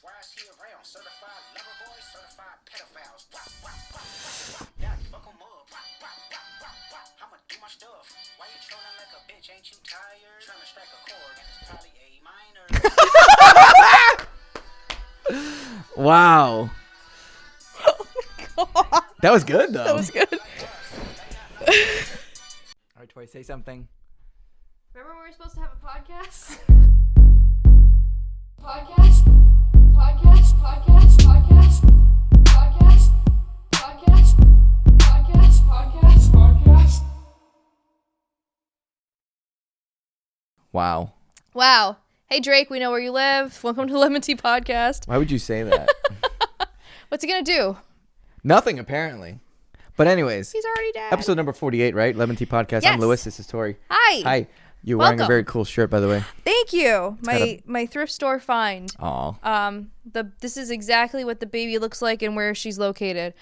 why is he around? Certified lover boy, certified pedophiles. Yeah, fuck 'em up. I'ma do my stuff. Why you trolling like a bitch? Ain't you tired? Trying to strike a chord, and it's probably A minor. Wow. Oh my God. That was good, though. That was good. All right, Tory, say something. Remember we were supposed to have a podcast? Podcast. Wow. Hey, Drake, we know where you live. Welcome to LEM'n'TEA podcast. Why would you say that? What's he going to do? Nothing, apparently. But anyways, He's already dead. episode number 48, right? LEM'n'TEA podcast. Yes. I'm Lewis. This is Tory. Hi. Hi. You're wearing a Welcome. very cool shirt, by the way. Thank you. got a- My thrift store find. Aw. This is exactly what the baby looks like and where she's located.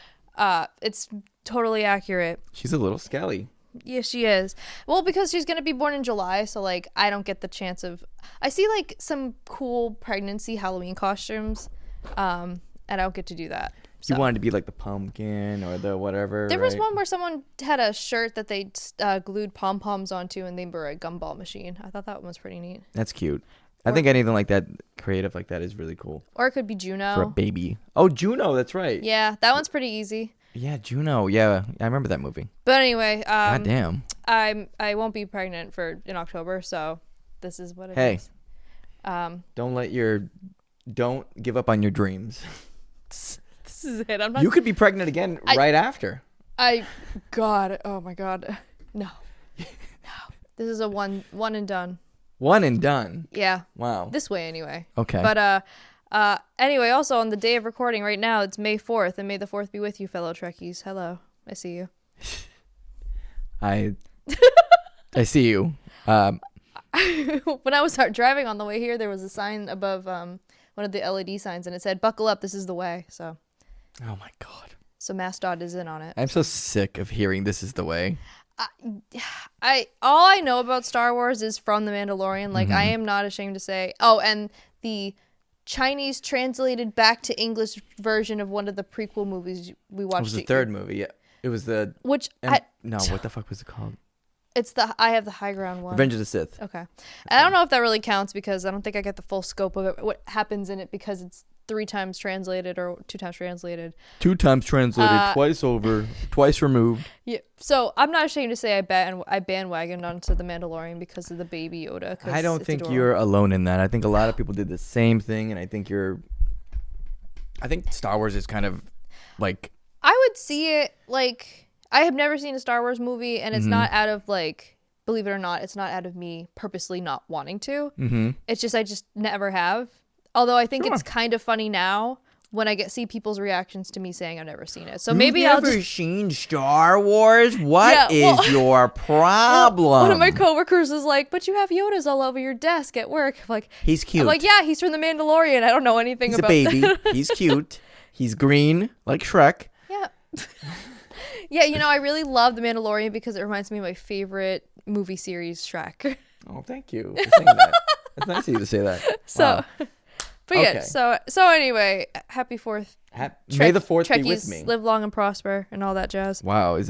It's totally accurate. She's a little skelly. Yeah, she is. Well, because she's going to be born in July, so, like, I don't get the chance of... I see, like, some cool pregnancy Halloween costumes, and I don't get to do that. So. You wanted to be like the pumpkin or the whatever, There was right? one where someone had a shirt that they glued pom-poms onto, and they were a gumball machine. I thought that one was pretty neat. That's cute. I think anything like that, creative like that, is really cool. Or it could be Juno. For a baby. Oh, Juno, that's right. Yeah, that one's pretty easy. Yeah, Juno. Yeah, I remember that movie. But anyway, God damn. I won't be pregnant in October, so this is what it is. Don't give up on your dreams. This is it. I'm not. You could be pregnant again right after. God, oh my God, no. This is a one and done. One and done. Yeah. Wow. This way anyway. Okay. But anyway, also on the day of recording right now, it's May 4th, and May the 4th be with you, fellow Trekkies. Hello, I see you. I see you. When I was driving on the way here, there was a sign above one of the LED signs, and it said, "Buckle up, this is the way." So. Oh my God. So MassDOT is in on it. I'm so sick of hearing "this is the way." All I know about Star Wars is from The Mandalorian. Like, I am not ashamed to say. Oh, and the Chinese translated back to English version of one of the prequel movies we watched. It was the third movie. Yeah. It was the... Which... no, what the fuck was it called? It's the I Have the High Ground one. Revenge of the Sith. Okay. And I don't know if that really counts because I don't think I get the full scope of it, what happens in it, because it's 3 times translated or 2 times translated. 2 times translated, twice over, twice removed. Yeah. So I'm not ashamed to say I bandwagoned onto The Mandalorian because of the baby Yoda. I don't think you're alone in that. I think a lot of people did the same thing, and I think Star Wars is kind of like... I would see it, like... I have never seen a Star Wars movie, and it's not out of, like... Believe it or not, it's not out of me purposely not wanting to. It's just I just never have. Although I think it's kind of funny now when I see people's reactions to me saying I've never seen it. So maybe I'll just... seen Star Wars? What is your problem? One of my coworkers was like, "But you have Yodas all over your desk at work." I'm like, he's cute. I'm like, yeah, he's from The Mandalorian. I don't know anything about He's a baby. He's cute. He's green, like Shrek. Yeah. Yeah, you know, I really love The Mandalorian because it reminds me of my favorite movie series, Shrek. Oh, thank you for saying that. That's nice of you to say that. So... Wow. But okay. yeah, so anyway, happy 4th. May the 4th be Trekkies with me. Live long and prosper and all that jazz. Wow,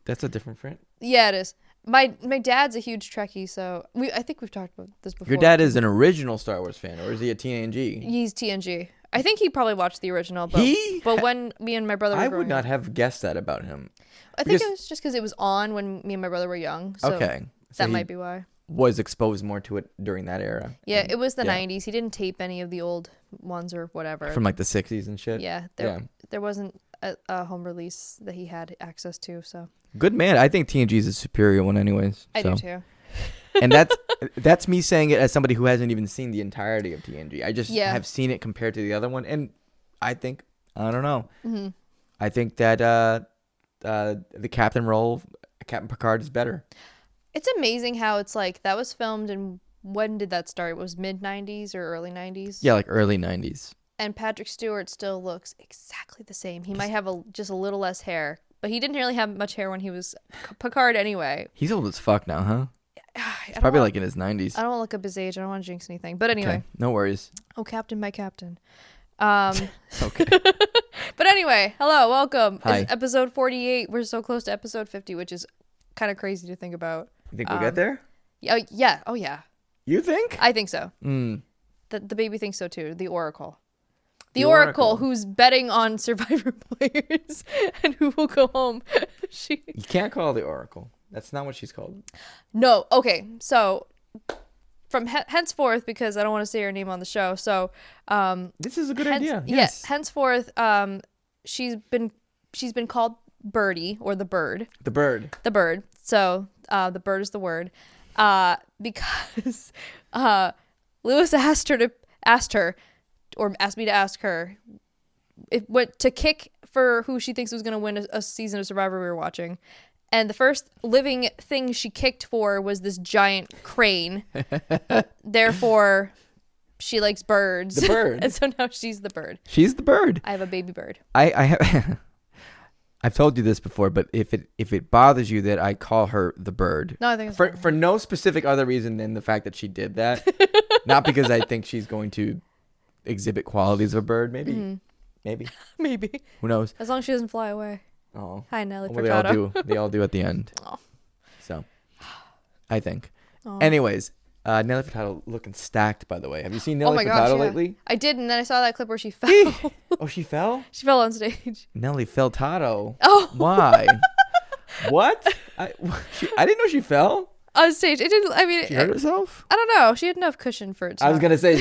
that's a different friend? Yeah, it is. My dad's a huge Trekkie, so I think we've talked about this before. Your dad is an original Star Wars fan, or is he a TNG? He's TNG. I think he probably watched the original, but when me and my brother were I growing would not up, have guessed that about him. I think it was just because it was on when me and my brother were young. So okay. So that might be why. Was exposed more to it during that era. Yeah, it was the 90s. He didn't tape any of the old ones or whatever. From like the 60s and shit? Yeah, there wasn't a home release that he had access to, so. Good man. I think TNG is a superior one anyways. I do too. And that's me saying it as somebody who hasn't even seen the entirety of TNG. I just have seen it compared to the other one, and I think, I don't know. I think that the captain role, Captain Picard, is better. It's amazing how it's like that was filmed, and when did that start? It was mid-90s or early 90s? Yeah, like early 90s. And Patrick Stewart still looks exactly the same. He might have just a little less hair, but he didn't really have much hair when he was Picard anyway. He's old as fuck now, huh? He's probably like in his 90s. I don't want to look up his age. I don't want to jinx anything. But anyway. Okay, no worries. Oh, Captain, my Captain. Okay. But anyway, hello, welcome. Hi. It's episode 48. We're so close to episode 50, which is kind of crazy to think about. You think we'll get there? Yeah. Oh, yeah. You think? I think so. Mm. The baby thinks so too. The Oracle. The Oracle, who's betting on Survivor players and who will go home. You can't call her the Oracle. That's not what she's called. No. Okay. So from henceforth, because I don't want to say her name on the show. So this is a good idea. Yes. Yeah. Henceforth, she's been called Birdie, or the bird. The bird. The bird. So the bird is the word. Because Lewis asked me to ask her to kick for who she thinks was going to win a season of Survivor we were watching. And the first living thing she kicked for was this giant crane. Therefore, she likes birds. The bird. And so now she's the bird. She's the bird. I have a baby bird. I have. I've told you this before, but if it bothers you that I call her the bird, No, I think it's for no specific other reason than the fact that she did that, not because I think she's going to exhibit qualities of a bird. Maybe. Maybe. Who knows? As long as she doesn't fly away. Oh. Hi, Nelly Well, Furtado. they all do at the end. Oh. So, I think. Oh. Anyways, Nelly Furtado looking stacked, by the way. Have you seen Nelly Furtado gosh, yeah. lately? I did, and then I saw that clip where she fell. Oh, she fell? She fell on stage. Nelly Furtado. Oh. Why? What? I didn't know she fell. On stage. It didn't, I mean... She hurt herself? I don't know. She had enough cushion for it. I was going to say...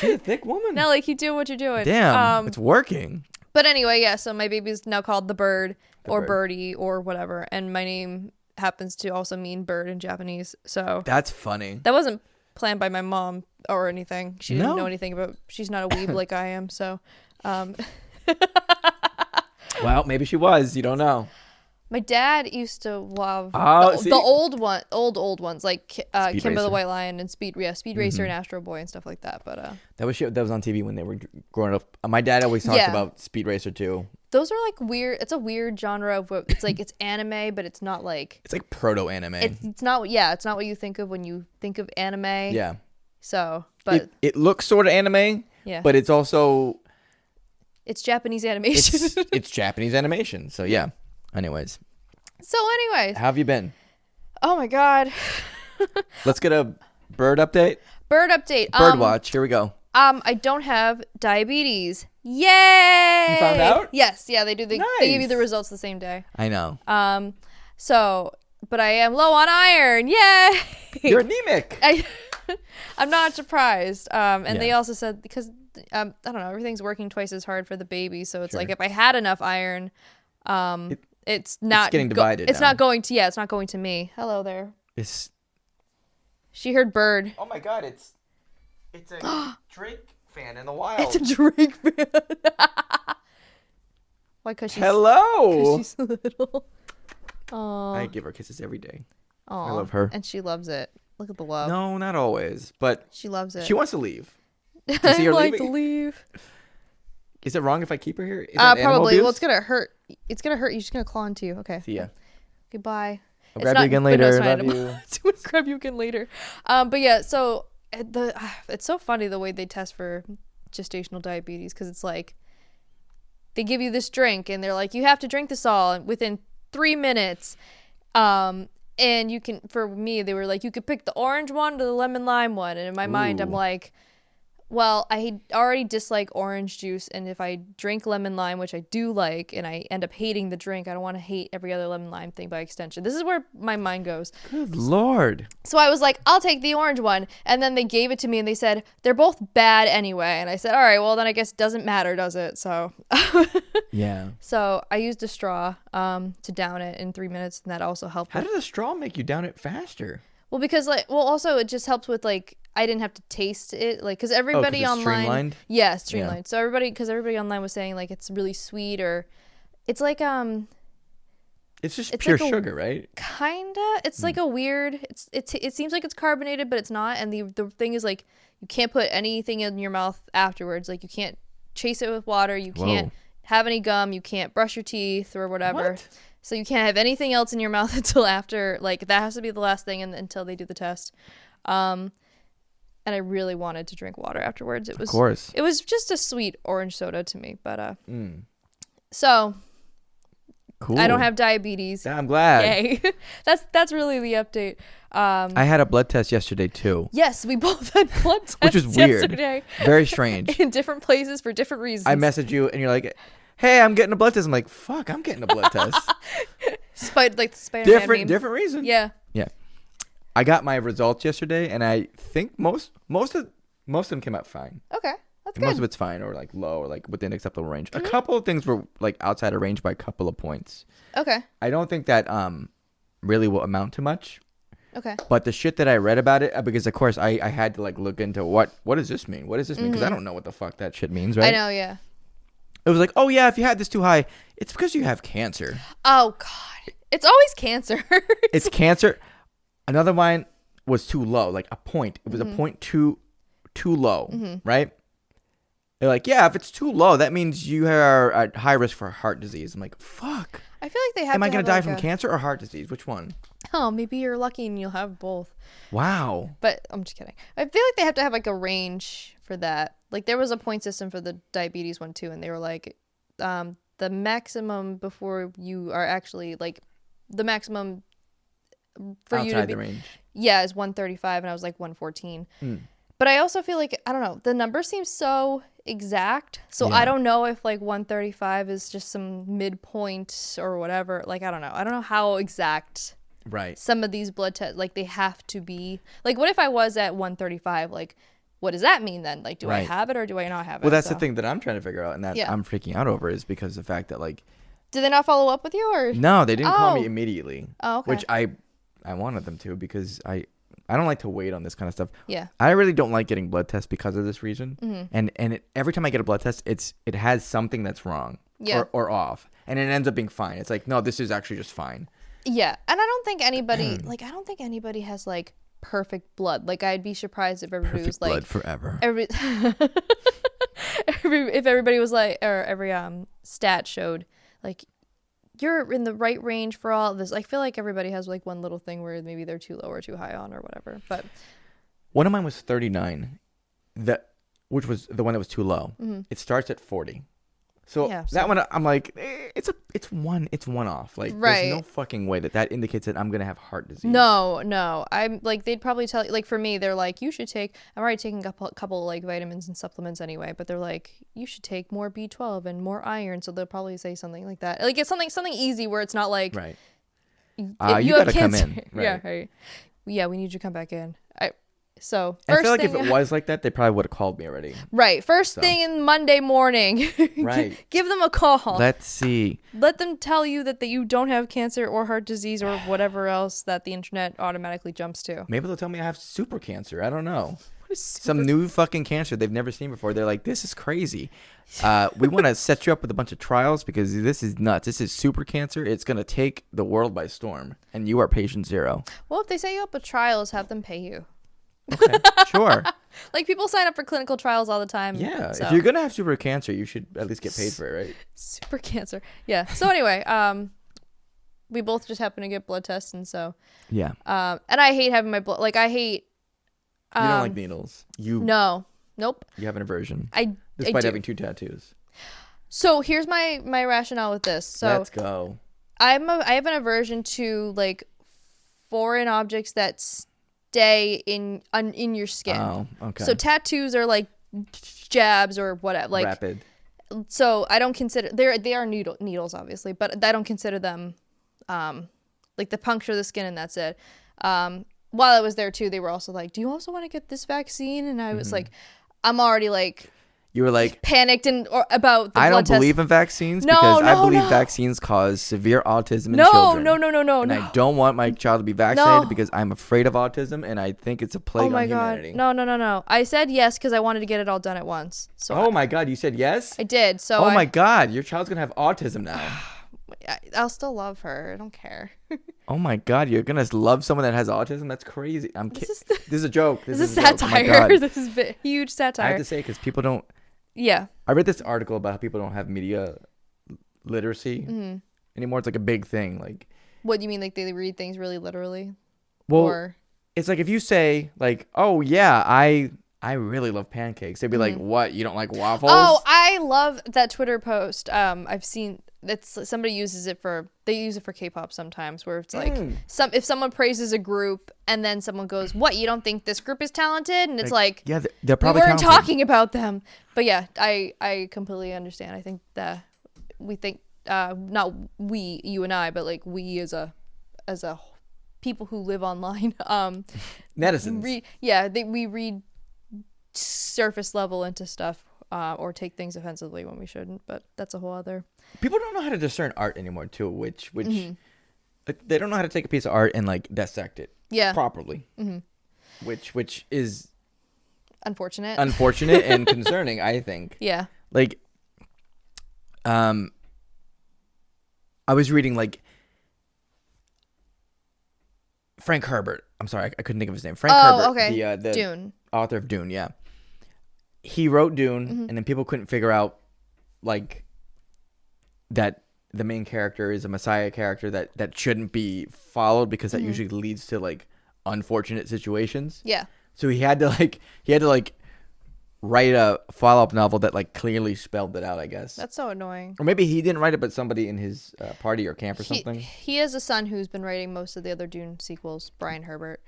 She's a thick woman. Nelly, keep doing what you're doing. Damn, it's working. But anyway, yeah, so my baby's now called the bird or bird. birdie or whatever. And my name happens to also mean bird in Japanese. So That's funny. that wasn't planned by my mom or anything. She didn't No. know anything about... She's not a weeb like I am, so... Well, maybe she was. You don't know. My dad used to love see? the old ones, like Kimber the Racer. White Lion and Speed Racer and Astro Boy and stuff like that. But That was on TV when they were growing up. My dad always talks Yeah. about Speed Racer too. those are like weird. It's a weird genre of what it's like. It's anime, but it's not like It's like proto anime. it's not. Yeah, it's not what you think of when you think of anime. Yeah. So, but It looks sort of anime. Yeah. But it's also it's Japanese animation. it's Japanese animation. So yeah. Anyways, So, anyways, how have you been? oh my god, Let's get a bird update. bird update. Bird watch. Here we go. I don't have diabetes. Yay! You found out? Yes. Yeah, they do. They give you Nice. the results the same day. I know. So, but I am low on iron. Yay! You're anemic. I'm not surprised. And they Yeah. also said because I don't know, everything's working twice as hard for the baby, so it's Sure. like if I had enough iron, it's not getting divided it's now. not going to. Yeah, it's not going to me. Hello there. It's She heard bird. oh my god! It's a Drake fan in the wild. It's a Drake fan. Why? Because she's Hello. she's little. Aww. I give her kisses every day. Aw, I love her. and she loves it. Look at the love. No, not always, but She loves it. she wants to leave. You see I'd her like leaving? to leave. Is it wrong if I keep her here? Is that animal Probably. Well, abuse? it's gonna hurt. It's gonna hurt you. She's gonna claw into you. Okay. See ya. Goodbye. I'll It's grab not- you again but no, later. it's not Love animal. you. I'm gonna grab you again later. But yeah. So it's so funny the way they test for gestational diabetes because it's like they give you this drink and they're like you have to drink this all within 3 minutes. And you can, for me, they were like, you could pick the orange one or the lemon lime one. And in my mind, I'm Ooh. like, well, I already dislike orange juice. And if I drink lemon lime, which I do like, and I end up hating the drink, I don't want to hate every other lemon lime thing by extension. This is where my mind goes. Good Lord. So I was like, I'll take the orange one. And then they gave it to me and they said, they're both bad anyway. And I said, all right, well, then I guess it doesn't matter, does it? So Yeah. so I used a straw to down it in 3 minutes. And that also helped. How did a straw make you down it faster? Well, because also it just helps with like I didn't have to taste it, like because everybody it's online, streamlined? yeah, it's streamlined. So everybody online was saying like it's really sweet or it's like It's just It's pure like a- sugar, right? kinda. It's like a weird. It seems like it's carbonated, but it's not. And the thing is like you can't put anything in your mouth afterwards. Like you can't chase it with water. You can't Whoa. have any gum. You can't brush your teeth or whatever. What? So you can't have anything else in your mouth until after. Like that has to be the last thing until they do the test. and I really wanted to drink water afterwards. Of course. It was just a sweet orange soda to me, but so cool. I don't have diabetes. Yeah, I'm glad. Yay. That's really the update. I had a blood test yesterday too. Yes, we both had blood tests which is weird. yesterday. Very strange. In different places for different reasons. I messaged you and you're like, "Hey, I'm getting a blood test." I'm like, "Fuck, I'm getting a blood test." Like the Spider-Man meme. Different reason. Yeah. Yeah. I got my results yesterday, and I think most of them came out fine. Okay, that's good. Most of it's fine, or like low, or like within acceptable range. A couple of things were like outside of range by a couple of points. Okay. I don't think that really will amount to much. Okay. But the shit that I read about it, because of course I had to like look into what does this mean? What does this mean? Because I don't know what the fuck that shit means, right? I know, yeah. It was like, oh yeah, if you had this too high, it's because you have cancer. Oh God, it's always cancer. It's cancer. Another one was too low, like a point. It was a point too low, right? They're like, yeah, if it's too low, that means you are at high risk for heart disease. I'm like, fuck. I feel like they have. Am I gonna die like from cancer or heart disease? Which one? Oh, maybe you're lucky and you'll have both. Wow. But I'm just kidding. I feel like they have to have like a range for that. Like there was a point system for the diabetes one too, and they were like, the maximum before you are actually like, the maximum for outside you to be, the range. Yeah, is 135, and I was like 114. But I also feel like, I don't know, the number seems so exact. So Yeah. I don't know if like 135 is just some midpoint or whatever. Like I don't know how exact. Right. Some of these blood tests, like they have to be like, what if I was at 135? Like, what does that mean then? Like, do I Right. have it or do I not have it? Well, that's the thing that I'm trying to figure out, and that Yeah. I'm freaking out over is because of the fact that like, Did they not follow up with you or? no, they didn't call me Oh. immediately. Oh, okay. Which I wanted them to, because I don't like to wait on this kind of stuff. Yeah. I really don't like getting blood tests because of this reason. And every time I get a blood test, it has something that's wrong. Yeah. Or off, and it ends up being fine. It's like, no, this is actually just fine. Yeah, and I don't think anybody has like perfect blood. Like I'd be surprised if everybody was like blood forever. if everybody was like, or every stat showed like you're in the right range for all of this. I feel like everybody has like one little thing where maybe they're too low or too high on or whatever. But one of mine was 39, which was the one that was too low. It starts at 40. So Yeah, that one, I'm like, it's one off. Like, Right. there's no fucking way that indicates that I'm gonna have heart disease. No. I'm like, they'd probably tell you, like for me, they're like, you should take, I'm already taking a couple like vitamins and supplements anyway, but they're like, you should take more B12 and more iron. So they'll probably say something like that. Like it's something easy where it's not like, Right. if You have gotta come cancer. in. Yeah, Right. right. Yeah, we need you to come back in. So I first feel like thing, if it was like that, they probably would have called me already. right. First thing in Monday morning, Right. give them a call. Let's see. Let them tell you that you don't have cancer or heart disease or whatever else that the internet automatically jumps to. Maybe they'll tell me I have super cancer. I don't know. Some new fucking cancer they've never seen before. They're like, this is crazy. We want to set you up with a bunch of trials because this is nuts. This is super cancer. It's going to take the world by storm. And you are patient zero. Well, if they set you up with trials, have them pay you. Okay, sure. Like people sign up for clinical trials all the time. Yeah, so. if you're gonna have super cancer, you should at least get paid for it, right? Super cancer. Yeah. So anyway, we both just happen to get blood tests, and so Yeah. and I hate having my blood. Like I hate. You don't like needles. No. Nope. You have an aversion. I despite do. having 2 tattoos. So here's my rationale with this. So Let's go. I have an aversion to like foreign objects that stay in your skin. Oh, okay. So tattoos are like jabs or whatever. Like rapid. So I don't consider they are needles obviously, but I don't consider them like the puncture of the skin and that's it. While I was there too, they were also like, "Do you also want to get this vaccine?" And I was like, I'm already like You were like, panicked about the I blood don't believe in vaccines No, because I no, believe no. vaccines cause severe autism in No, children. no. And I don't want my child to be vaccinated No. because I'm afraid of autism and I think it's a plague Oh my on humanity. god. No. I said yes because I wanted to get it all done at once. So Oh my god, you said yes? I did. So Oh my god, your child's gonna have autism now. I'll still love her. I don't care. Oh my god, you're gonna love someone that has autism? That's crazy. I'm kidding. This is a joke. This is a joke. Oh my satire. God. This is huge satire. I have to say, because people don't. Yeah. I read this article about how people don't have media literacy anymore. It's like a big thing. Like, What do you mean? Like they read things really literally? well, Or it's like if you say like, oh yeah, I really love pancakes. They'd be like, what? You don't like waffles? Oh, I love that Twitter post. I've seen that's somebody uses it for K-pop sometimes, where it's like if someone praises a group and then someone goes, "What? You don't think this group is talented?" And it's like yeah, they're probably we weren't talented. talking about them. But yeah, I completely understand. I think that we think not we, you and I, but like we as a people who live online. Netizens. We read surface level into stuff or take things offensively when we shouldn't, but that's a whole other. People don't know how to discern art anymore too, which they don't know how to take a piece of art and like dissect it properly, which is unfortunate and concerning, I think. Yeah, like I was reading like Frank Herbert. I'm sorry, I couldn't think of his name. Frank Herbert, okay. the Dune author of Dune. Yeah, he wrote Dune, and then people couldn't figure out like that the main character is a messiah character that shouldn't be followed because that usually leads to like unfortunate situations. Yeah. So he had to write a follow-up novel that like clearly spelled it out, I guess. That's so annoying. Or maybe he didn't write it, but somebody in his party or camp or something. He has a son who's been writing most of the other Dune sequels, Brian Herbert.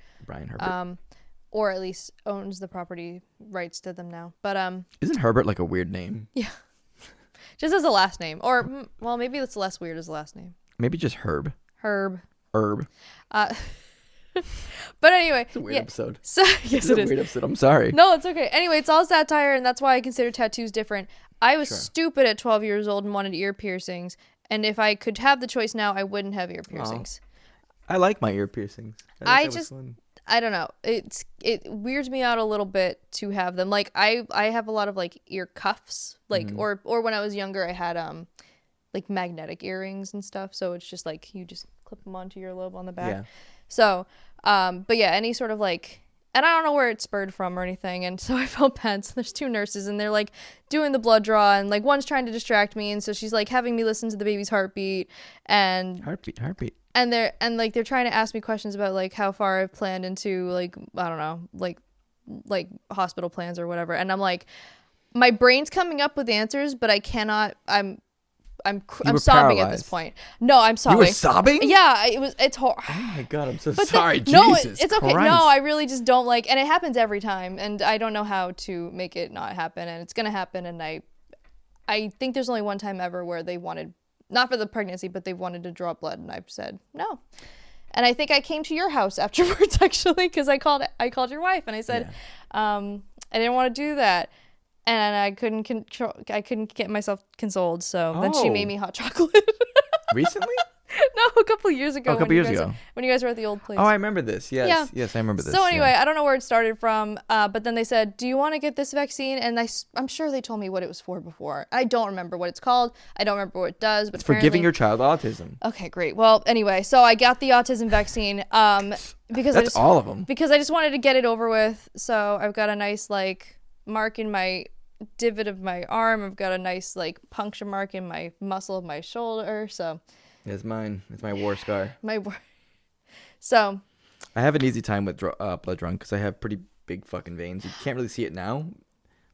Or at least owns the property rights to them now. But isn't Herbert like a weird name? Yeah. Just as a last name. Or well, maybe it's less weird as a last name. Maybe just Herb. Herb. But anyway, it's a weird episode. So yes, it is. Weird episode. I'm sorry. No, it's okay. Anyway, it's all satire, and that's why I consider tattoos different. I was stupid at 12 years old and wanted ear piercings, and if I could have the choice now, I wouldn't have ear piercings. I like my ear piercings. I don't know. It weirds me out a little bit to have them. Like I have a lot of like ear cuffs, like or when I was younger, I had like magnetic earrings and stuff. So it's just like you just clip them onto your earlobe on the back. Yeah. So, but yeah, any sort of like, and I don't know where it spurred from or anything. And so I felt bad. So there's two nurses and they're like doing the blood draw and like one's trying to distract me. And so she's like having me listen to the baby's heartbeat and heartbeat. And they're trying to ask me questions about like how far I've planned into like, I don't know, like hospital plans or whatever. And I'm like, my brain's coming up with answers, but I cannot, I'm sobbing paralyzed. At this point. No, I'm sobbing. You were sobbing? Yeah, it's horrible. Oh my god, I'm so sorry. No, Jesus it's okay. Christ. No, I really just don't like, and it happens every time, and I don't know how to make it not happen, and it's gonna happen. And I think there's only one time ever where they wanted, not for the pregnancy, but they wanted to draw blood, and I've said no. And I think I came to your house afterwards actually, because I called your wife and I said, I didn't want to do that. And I couldn't get myself consoled, so then she made me hot chocolate. Recently? No, a couple of years ago. A couple years ago. When you guys were at the old place. Oh, I remember this. Yes. Yeah. Yes, I remember this. So anyway, I don't know where it started from, but then they said, do you want to get this vaccine? And I'm sure they told me what it was for before. I don't remember what it's called. I don't remember what it does. But it's for giving your child autism. Okay, great. Well, anyway, so I got the autism vaccine because that's all of them. Because I just wanted to get it over with. So I've got a nice like mark in my divot of my arm. I've got a nice like puncture mark in my muscle of my shoulder. So it's mine. It's my war scar. So I have an easy time with blood drawn because I have pretty big fucking veins. You can't really see it now,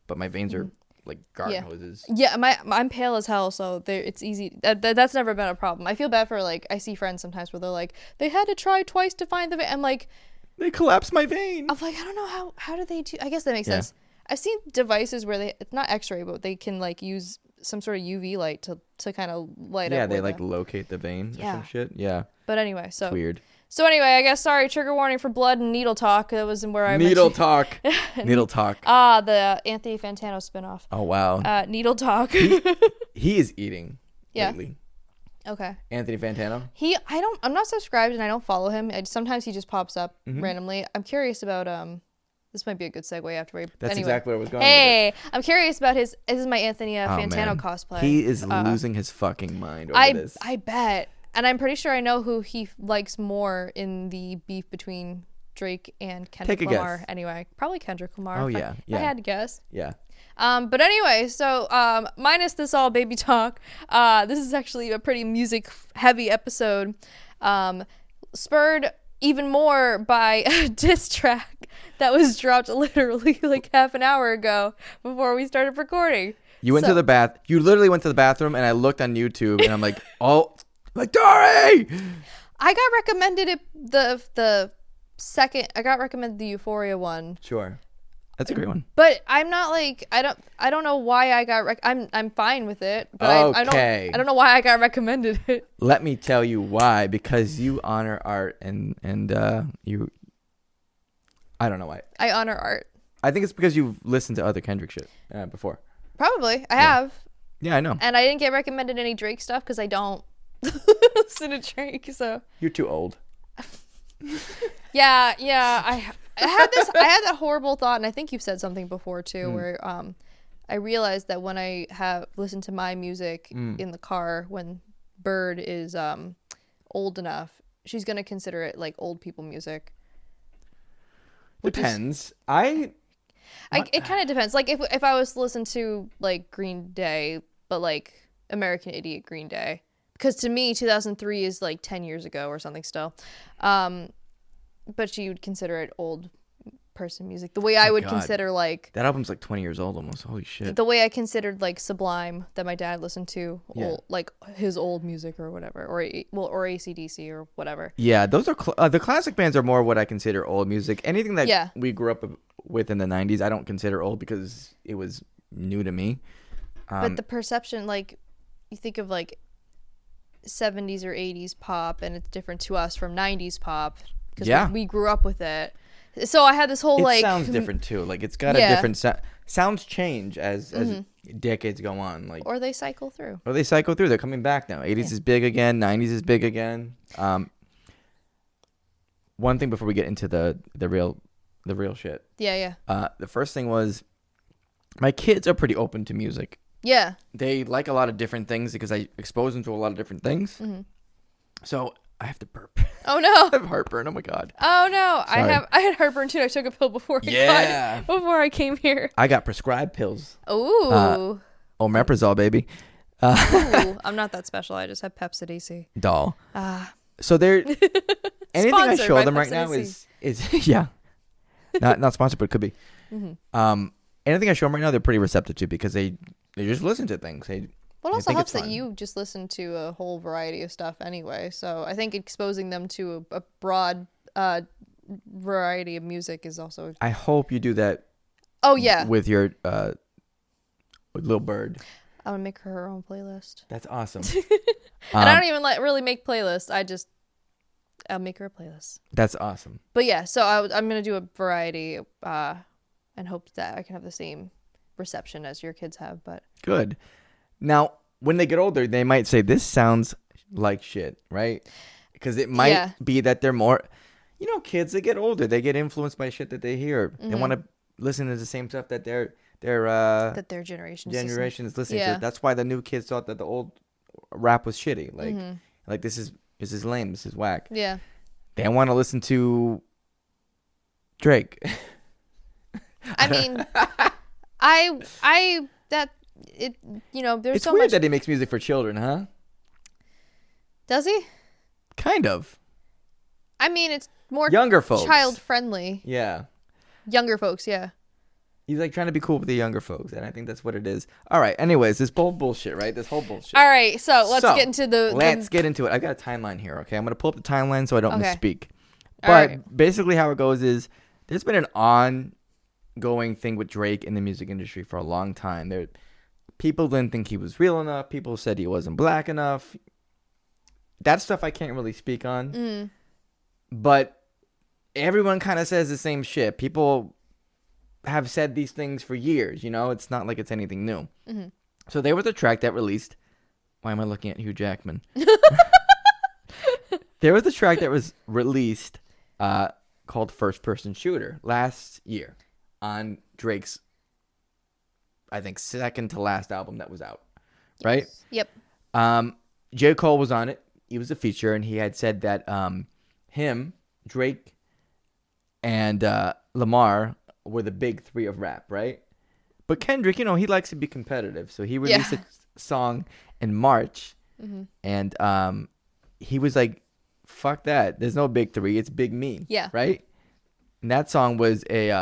but my veins are like garden hoses. Yeah, I'm pale as hell, so it's easy. That's never been a problem. I feel bad for like I see friends sometimes where they're like they had to try twice to find the vein. I'm like they collapsed my vein. I'm like I don't know how do they do. I guess that makes sense. I've seen devices where it's not X-ray, but they can like use some sort of UV light to kind of light up. Yeah, they like locate the vein or some shit. Yeah. But anyway, so it's weird. So anyway, I guess trigger warning for blood and needle talk. That was where I needle talk. Needle talk. The Anthony Fantano spinoff. Oh wow. Needle talk. he is eating lately. Okay. Anthony Fantano. I'm not subscribed and I don't follow him. Sometimes he just pops up randomly. I'm curious about this might be a good segue after That's exactly where I was going. Hey, I'm curious about this is my Anthony Fantano cosplay. He is losing his fucking mind over this. I bet. And I'm pretty sure I know who he likes more in the beef between Drake and Kendrick Lamar. Guess. Anyway, probably Kendrick Lamar. Oh, yeah. I had to guess. Yeah. But anyway, so minus this all baby talk, this is actually a pretty music-heavy episode. Spurred even more by a diss track that was dropped literally like half an hour ago before we started recording. You went to the bath. You literally went to the bathroom, and I looked on YouTube, and I'm like, oh, like Tory. I got recommended the second. I got recommended the Euphoria one. Sure, that's a great one. But I'm not like I don't know why I got. I'm fine with it. But okay. I don't know why I got recommended it. Let me tell you why. Because you honor art, and you. I don't know why. I honor art. I think it's because you've listened to other Kendrick shit before. Probably. I have. Yeah, I know. And I didn't get recommended any Drake stuff because I don't listen to Drake, so. You're too old. Yeah. I had that horrible thought, and I think you've said something before too, where I realized that when I have listened to my music in the car, when Bird is old enough, she's gonna consider it like old people music. Depends. It kind of depends. Like if I was to listen to like Green Day, but like American Idiot Green Day, because to me 2003 is like 10 years ago or something still. But she would consider it old person music. The way I would consider like that album's like 20 years old almost. Holy shit. The way I considered like Sublime that my dad listened to, old, like his old music or whatever, or AC/DC or whatever. Yeah, those are the classic bands are more what I consider old music. Anything that we grew up with in the 90s, I don't consider old because it was new to me. But the perception, like you think of like 70s or 80s pop, and it's different to us from 90s pop because we grew up with it. So I had this whole it sounds different too. Like it's got a different sounds change as decades go on. Like or they cycle through. They're coming back now. 80s is big again. 90s is big again. One thing before we get into the real shit. Yeah. The first thing was my kids are pretty open to music. Yeah. They like a lot of different things because I expose them to a lot of different things. Mm-hmm. So I have to burp. Oh no! I have heartburn. Oh my god. Oh no! Sorry. I had heartburn too. I took a pill before I came here. I got prescribed pills. Ooh. Omeprazole, baby. Ooh, I'm not that special. I just have Pepsi-DC. Doll. So they're anything I show them right now is not sponsored, but it could be. Mm-hmm. Anything I show them right now, they're pretty receptive to because they just listen to things. Well, it also helps that you just listen to a whole variety of stuff anyway. So I think exposing them to a broad variety of music is also. I hope you do that. Oh yeah. With your little bird. I'm gonna make her own playlist. That's awesome. And I don't even really make playlists. I'll make her a playlist. That's awesome. But yeah, so I'm gonna do a variety, and hope that I can have the same reception as your kids have. But good. Now, when they get older, they might say, this sounds like shit, right? Because it might be that they're more, kids, they get older. They get influenced by shit that they hear. Mm-hmm. They want to listen to the same stuff that their generation is listening to. That's why the new kids thought that the old rap was shitty. Like this is lame. This is whack. Yeah. They want to listen to Drake. I mean, there's it's so weird much that he makes music for children, huh? Does he? Kind of. I mean, it's more younger folks, child friendly. Yeah. Younger folks, yeah. He's like trying to be cool with the younger folks, and I think that's what it is. All right. Anyways, this whole bullshit, right? This whole bullshit. All right. So let's get into Let's get into it. I got a timeline here. Okay, I'm gonna pull up the timeline so I don't misspeak. But basically, how it goes is there's been an ongoing thing with Drake in the music industry for a long time. People didn't think he was real enough. People said he wasn't black enough. That stuff I can't really speak on. But everyone kind of says the same shit. People have said these things for years, It's not like it's anything new. Mm-hmm. So there was a track that released. Why am I looking at Hugh Jackman? There was a track that was released called First Person Shooter last year on Drake's, I think, second to last album that was out, right? Yep. J. Cole was on it. He was a feature, and he had said that him, Drake, and Lamar were the big three of rap, right? But Kendrick, he likes to be competitive, so he released a song in March, and he was like fuck that. There's no big three. It's big me. Yeah. Right? And that song was it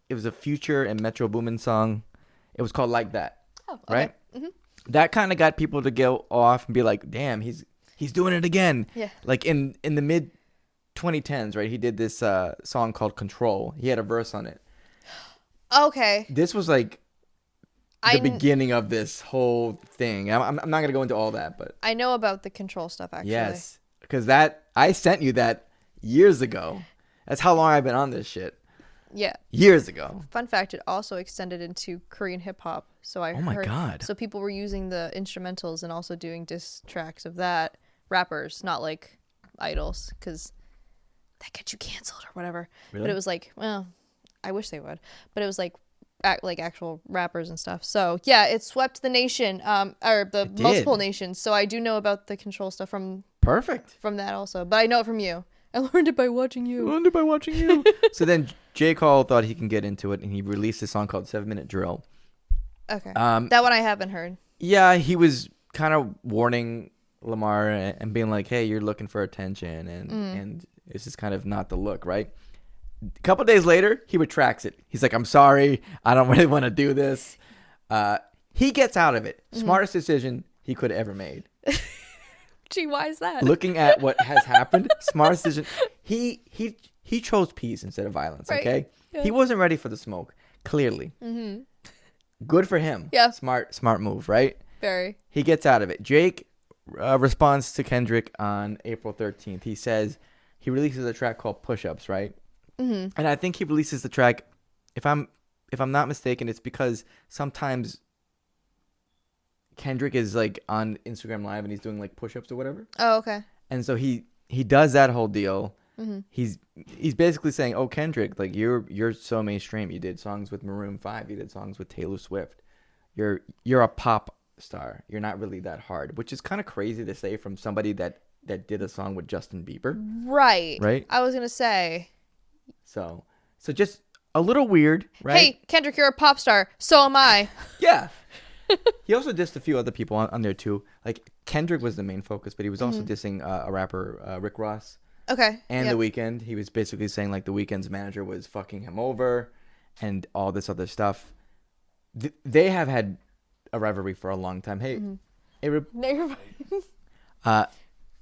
was a Future and Metro Boomin song. It was called Like That. Oh, okay. Right? Mm-hmm. That kind of got people to go off and be like, damn, he's doing it again. Yeah. Like in the mid 2010s, right? He did this song called Control. He had a verse on it. Okay. This was like the beginning of this whole thing. I'm not going to go into all that, but I know about the Control stuff, actually. yes, because I sent you that years ago. That's how long I've been on this shit. Yeah. Years ago. Fun fact, it also extended into Korean hip hop. So I heard. Oh my God. So people were using the instrumentals and also doing diss tracks of that. Rappers, not like idols, because that gets you canceled or whatever. Really? But it was like, well, I wish they would. But it was like actual rappers and stuff. So yeah, it swept the nation, or the multiple nations. So I do know about the Control stuff from that also. But I know it from you. I learned it by watching you. So then J. Cole thought he can get into it, and he released a song called 7 Minute Drill. Okay. That one I haven't heard. Yeah, he was kind of warning Lamar and being like, hey, you're looking for attention, and it's just kind of not the look, right? A couple days later, he retracts it. He's like, I'm sorry. I don't really want to do this. He gets out of it. Smartest decision he could have ever made. Gee, why is that? Looking at what has happened, smartest decision. He chose peace instead of violence, right. okay? Yeah. He wasn't ready for the smoke, clearly. Mm-hmm. Good for him. Yeah. Smart move, right? Very. He gets out of it. Jake responds to Kendrick on April 13th. He says he releases a track called Push Ups, right? Mm-hmm. And I think he releases the track, if I'm not mistaken, it's because sometimes Kendrick is like on Instagram Live and he's doing like push-ups or whatever. Oh, okay. And so he does that whole deal. Mm-hmm. He's basically saying, "Oh, Kendrick, like you're so mainstream. You did songs with Maroon 5. You did songs with Taylor Swift. You're a pop star. You're not really that hard," which is kind of crazy to say from somebody that did a song with Justin Bieber. Right. Right. I was gonna say. So just a little weird, right? Hey, Kendrick, you're a pop star. So am I. Yeah. He also dissed a few other people on there too. Like Kendrick was the main focus, but he was also dissing a rapper, Rick Ross. Okay. And The Weeknd. He was basically saying like The Weeknd's manager was fucking him over, and all this other stuff. They have had a rivalry for a long time. Hey,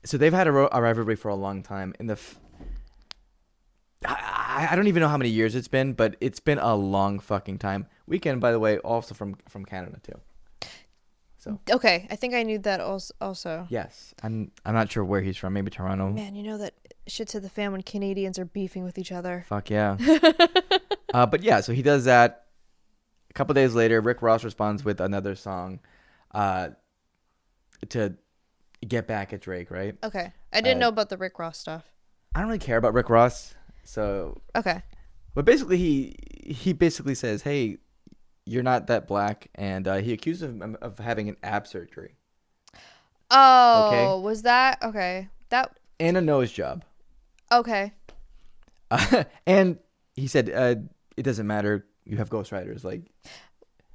so they've had a rivalry for a long time. In I don't even know how many years it's been, but it's been a long fucking time. Weeknd, by the way, also from Canada too. So okay, I think I knew that also. yes, I'm not sure where he's from. Maybe Toronto. Man, you know that shit's hit the fan when Canadians are beefing with each other. Fuck yeah. But yeah, so he does that. A couple days later, Rick Ross responds with another song, to get back at Drake. Right? Okay, I didn't know about the Rick Ross stuff. I don't really care about Rick Ross. So okay, but basically he basically says, hey, you're not that black, and he accuses him of having an ab surgery. Oh, okay. Was that okay? That and a nose job. Okay. And he said, it doesn't matter. You have ghostwriters, like.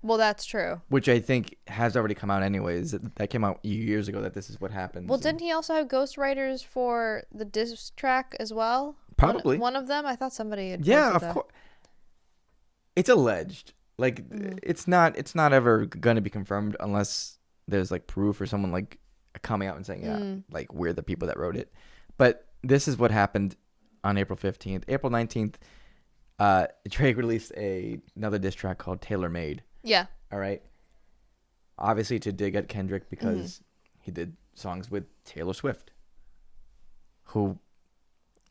Well, that's true. Which I think has already come out anyways. That came out years ago that this is what happens. Well, didn't he also have ghostwriters for the diss track as well? Probably. One of them? I thought somebody had. Yeah, of course. It's alleged. Like, it's not ever going to be confirmed unless there's, like, proof or someone, like, coming out and saying, yeah, like, we're the people that wrote it. But this is what happened on April 15th. April 19th, Drake released another diss track called Tailor Made. Yeah. All right. Obviously to dig at Kendrick because he did songs with Taylor Swift. Who.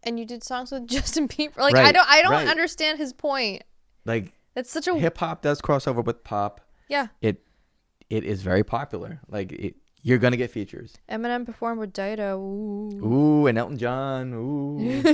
And you did songs with Justin Bieber. Like, right, I don't understand his point. Like, it's such a hip hop does cross over with pop. Yeah. It is very popular. Like, you're gonna get features. Eminem performed with Dido. Ooh, and Elton John. Ooh.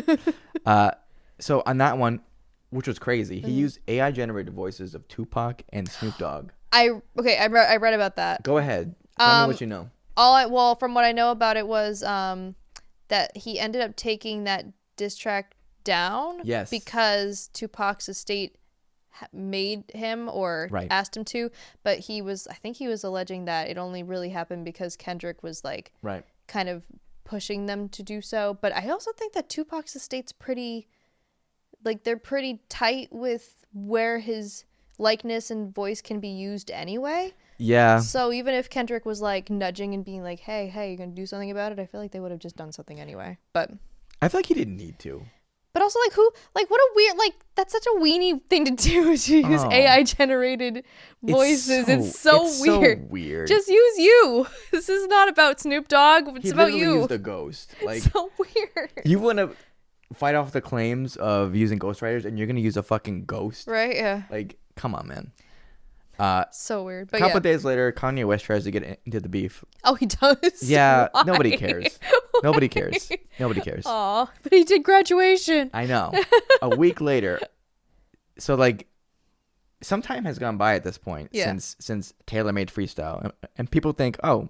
So on that one, which was crazy, he used AI generated voices of Tupac and Snoop Dogg. I read about that. Go ahead. Tell me what you know. Well, from what I know about it was that he ended up taking that diss track down. Yes. Because Tupac's estate made him or asked him to, but I think he was alleging that it only really happened because Kendrick was like kind of pushing them to do so. But I also think that Tupac's estate's pretty, like, they're pretty tight with where his likeness and voice can be used anyway. Yeah. So even if Kendrick was like nudging and being like, hey, you're gonna do something about it, I feel like they would have just done something anyway. But I feel like he didn't need to. But also, like, what a weird, like, that's such a weenie thing to do, to use AI generated voices. It's so weird. So weird. Just use you. This is not about Snoop Dogg. It's about you. He used a ghost. Like, so weird. You want to fight off the claims of using ghostwriters, and you're gonna use a fucking ghost, right? Yeah. Like, come on, man. So weird. But a couple of days later, Kanye West tries to get into the beef. Oh, he does? Yeah. Why? Nobody cares. Nobody cares. Nobody cares. Aw, but he did graduation. I know. A week later. So, like, some time has gone by at this point since Taylor made Freestyle. And people think, oh,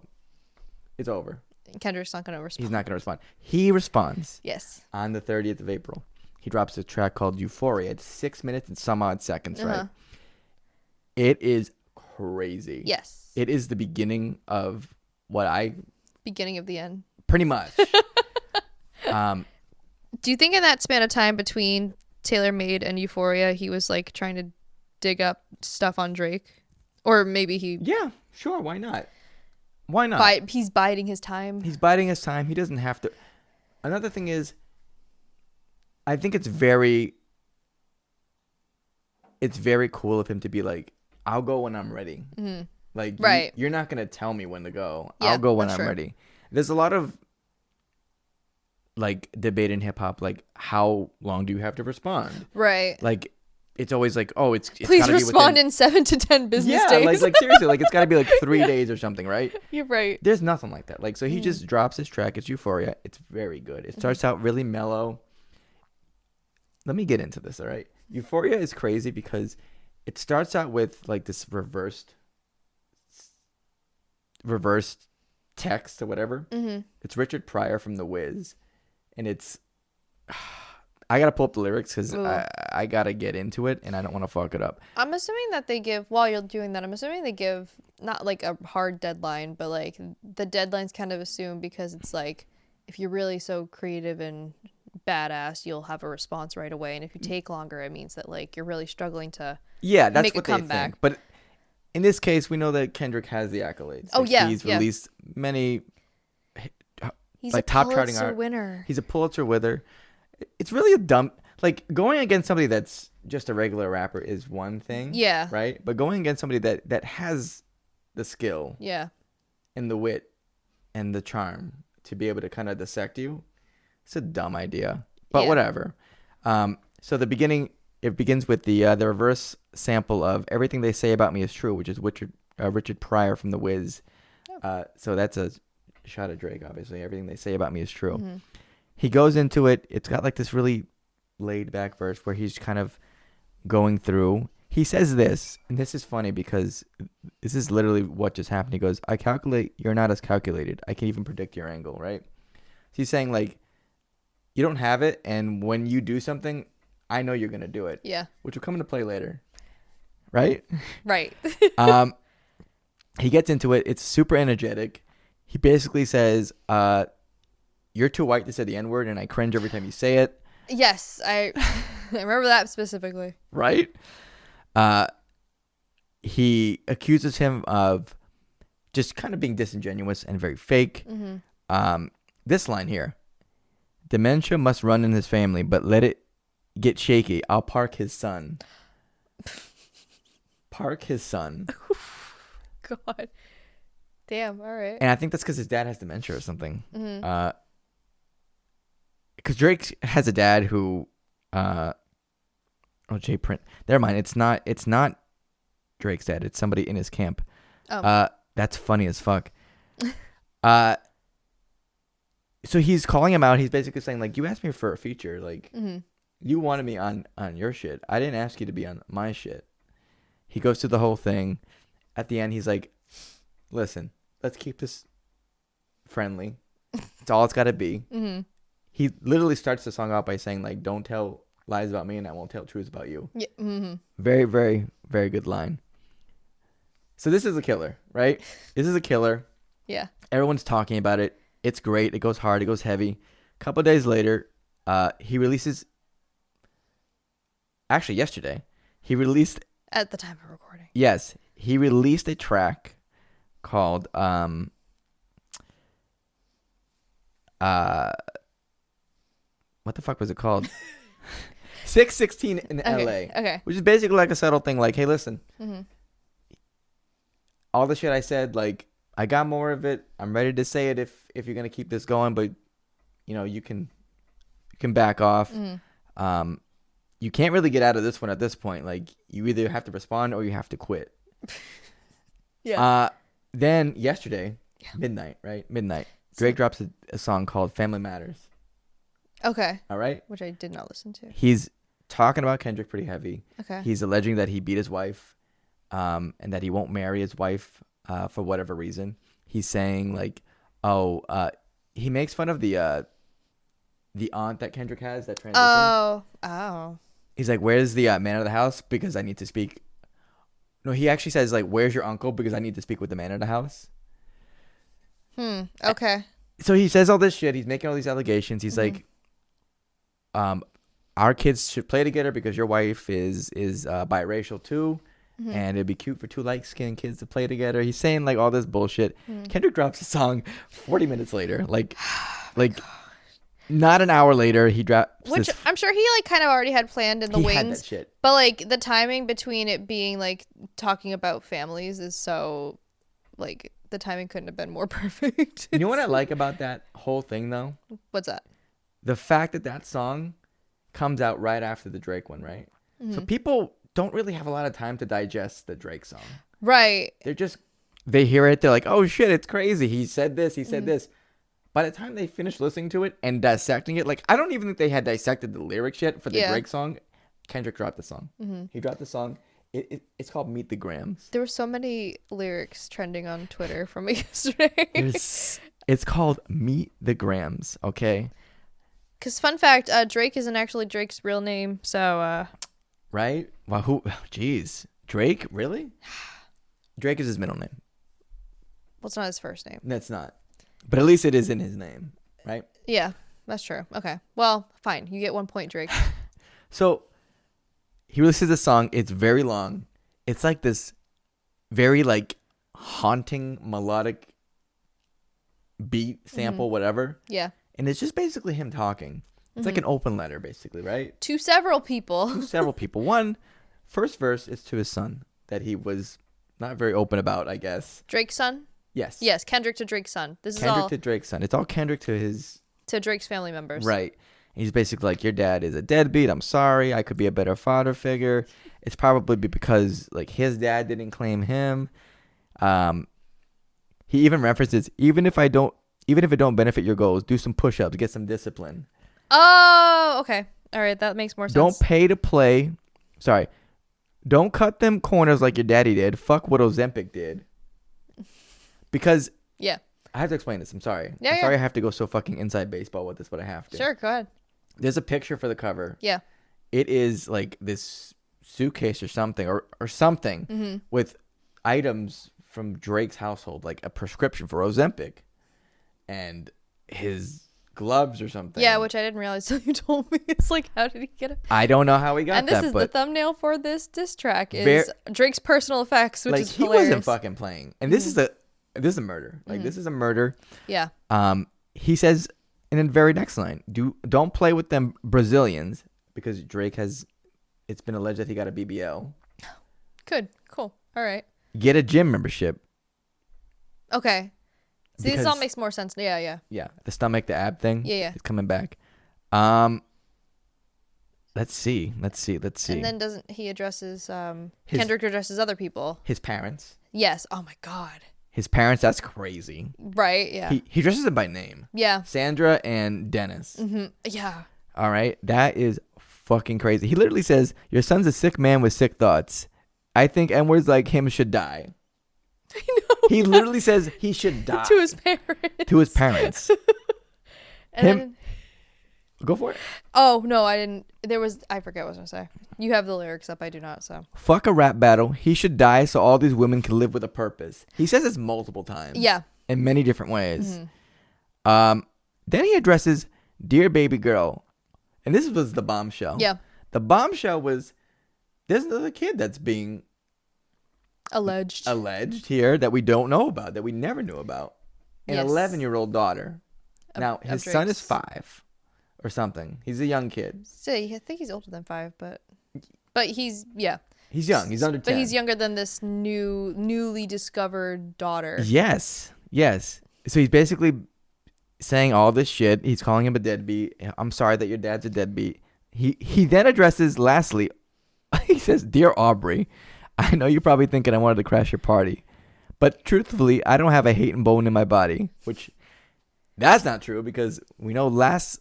it's over. Kendrick's not going to respond. He's not going to respond. He responds. Yes. On the 30th of April. He drops a track called Euphoria. It's 6 minutes and some odd seconds, right? It is crazy. Yes. It is the beginning of Beginning of the end. Pretty much. Do you think in that span of time between Taylor Made and Euphoria, he was like trying to dig up stuff on Drake? Or maybe he... Yeah, sure. Why not? Why not? He's biding his time. He's biding his time. He doesn't have to. Another thing is, I think it's very cool of him to be like, I'll go when I'm ready. Mm-hmm. Like, right. You're not going to tell me when to go. Yeah, I'll go when I'm true. ready. There's a lot of, like, debate in hip-hop, like, how long do you have to respond? Right. Like, it's always like, oh, it's Please gotta respond be within... in 7 to 10 business days. Yeah, like seriously, like, it's got to be, like, 3 days or something, right? You're right. There's nothing like that. Like, so he just drops his track. It's Euphoria. It's very good. It starts out really mellow. Let me get into this, all right? Euphoria is crazy because it starts out with, like, this reversed text or whatever. Mm-hmm. It's Richard Pryor from The Wiz. And it's... I got to pull up the lyrics because I got to get into it and I don't want to fuck it up. I'm assuming that they give... While you're doing that, I'm assuming they give not, like, a hard deadline, but, like, the deadline's kind of assumed because it's, like, if you're really so creative and badass, you'll have a response right away. And if you take longer, it means that, like, you're really struggling to that's make what a comeback. They think. But in this case, we know that Kendrick has the accolades. Oh, yeah. He's released many He's like a top Pulitzer charting art winner. He's a Pulitzer winner. It's really a dumb, like, going against somebody that's just a regular rapper is one thing. Yeah. Right? But going against somebody that has the skill. Yeah. And the wit and the charm to be able to kind of dissect you, it's a dumb idea. But whatever. So the beginning, it begins with the reverse sample of Everything They Say About Me Is True, which is Richard Pryor from The Wiz. Oh. So that's a shot at Drake, obviously. Everything They Say About Me Is True. Mm-hmm. He goes into it. It's got like this really laid back verse where he's kind of going through. He says this, and this is funny because this is literally what just happened. He goes, I calculate you're not as calculated. I can even predict your angle, right? So he's saying, like, you don't have it, and when you do something, I know you're going to do it. Yeah. Which will come into play later. Right? Right. He gets into it. It's super energetic. He basically says, you're too white to say the N-word, and I cringe every time you say it. Yes, I remember that specifically. Right? He accuses him of just kind of being disingenuous and very fake. Mm-hmm. This line here. Dementia must run in his family, but let it get shaky. I'll park his son. Park his son. God. Damn, all right. And I think that's because his dad has dementia or something. Mm-hmm. Because Drake has a dad who, Jay Print. Never mind. It's not Drake's dad. It's somebody in his camp. Oh. That's funny as fuck. So he's calling him out. He's basically saying, like, you asked me for a feature. Like, mm-hmm. You wanted me on your shit. I didn't ask you to be on my shit. He goes through the whole thing. At the end, he's like, listen, let's keep this friendly. It's all it's got to be. Mm-hmm. He literally starts the song out by saying, like, don't tell lies about me and I won't tell truths about you. Yeah. Mm-hmm. Very, very, very good line. So this is a killer, right? This is a killer. Yeah. Everyone's talking about it. It's great. It goes hard. It goes heavy. A couple of days later, he releases. Actually, yesterday, he released. At the time of recording. Yes, he released a track called what the fuck was it called? 616 in LA. Okay. Which is basically like a subtle thing, like, hey, listen, all the shit I said, like, I got more of it. I'm ready to say it if you're gonna keep this going, but you can back off. You can't really get out of this one at this point. Like, you either have to respond or you have to quit. Yeah. Then yesterday, midnight, Drake drops a song called Family Matters. Okay. All right. Which I did not listen to. He's talking about Kendrick pretty heavy. Okay. He's alleging that he beat his wife, and that he won't marry his wife for whatever reason. He's saying like, he makes fun of the aunt that Kendrick has that transition. Oh. He's like, where's the man of the house? Because I need to speak. No, he actually says like, where's your uncle? Because I need to speak with the man of the house. Okay. So he says all this shit. He's making all these allegations. He's like, our kids should play together because your wife is biracial too, and it'd be cute for two light-skinned kids to play together. He's saying like all this bullshit. Kendrick drops a song 40 minutes later, like not an hour later. He drops, which I'm sure he like kind of already had planned in the he wings. had that shit. But like the timing between it being like talking about families is so like the timing couldn't have been more perfect. You know what I like about that whole thing though? What's that? The fact that song comes out right after the Drake one, right? So people don't really have a lot of time to digest the Drake song. Right. They hear it, they're like, oh shit, it's crazy. He said this, he said this. By the time they finish listening to it and dissecting it, like, I don't even think they had dissected the lyrics yet for the Drake song. Kendrick dropped the song. He dropped the song. It's called Meet the Grams. There were so many lyrics trending on Twitter from me yesterday. It's called Meet the Grams, okay? Because fun fact, Drake isn't actually Drake's real name, so... Right? Wow, jeez. Drake? Really? Drake is his middle name. Well, it's not his first name. That's not. But at least it is in his name, right? Yeah, that's true. Okay. Well, fine. You get 1 point, Drake. So, he releases a song. It's very long. It's like this very, like, haunting, melodic beat, sample, whatever. Yeah. And it's just basically him talking. It's like an open letter, basically, right? To several people. One, first verse is to his son that he was not very open about, I guess. Drake's son? Yes. Yes, Kendrick to Drake's son. This Kendrick is all to Drake's son. It's all Kendrick to his... to Drake's family members. Right. And he's basically like, your dad is a deadbeat. I'm sorry. I could be a better father figure. It's probably because like his dad didn't claim him. He even references, even if it don't benefit your goals, do some push-ups, get some discipline. Oh, okay. All right, that makes more sense. Don't pay to play. Sorry. Don't cut them corners like your daddy did. Fuck what Ozempic did. Because yeah, I have to explain this. I'm sorry. Yeah, I'm sorry I have to go so fucking inside baseball with this, but I have to. Sure, go ahead. There's a picture for the cover. Yeah. It is like this suitcase or something or something with items from Drake's household, like a prescription for Ozempic and his gloves or something. Yeah, which I didn't realize till you told me. It's like, how did he get it? I don't know how he got that. And this is but the thumbnal for this diss track is Drake's personal effects, which like, is he hilarious. wasn't fucking playing. And this is a murder. Like this is a murder. Yeah. He says in the very next line, don't play with them Brazilians, because Drake it's been alleged that he got a BBL. Good. Cool. All right. Get a gym membership. Okay. See, this all makes more sense. Yeah. Yeah. The stomach, the ab thing. Yeah. It's coming back. Let's see. And then doesn't he addresses Kendrick addresses other people? His parents. Yes. Oh my God. His parents, that's crazy. Right, yeah. He addresses them by name. Yeah. Sandra and Dennis. Mm-hmm. Yeah. All right. That is fucking crazy. He literally says, your son's a sick man with sick thoughts. I think N-words like him should die. I know. He literally says he should die. To his parents. To his parents. And Go for it. Oh, no, I didn't. I forget what I was going to say. You have the lyrics up. I do not, so. Fuck a rap battle. He should die so all these women can live with a purpose. He says this multiple times. Yeah. In many different ways. Then he addresses Dear Baby Girl. And this was the bombshell. Yeah. The bombshell was there's another kid that's being alleged here that we don't know about, that we never knew about. An Yes. 11-year-old daughter. Now, his son is Drake's. 5 or something. He's a young kid. So I think he's older than 5, but he's He's young. He's under 10. But he's younger than this newly discovered daughter. Yes. So he's basically saying all this shit. He's calling him a deadbeat. I'm sorry that your dad's a deadbeat. He then addresses, lastly, he says, Dear Aubrey, I know you're probably thinking I wanted to crash your party, but truthfully, I don't have a hating bone in my body, which that's not true because we know last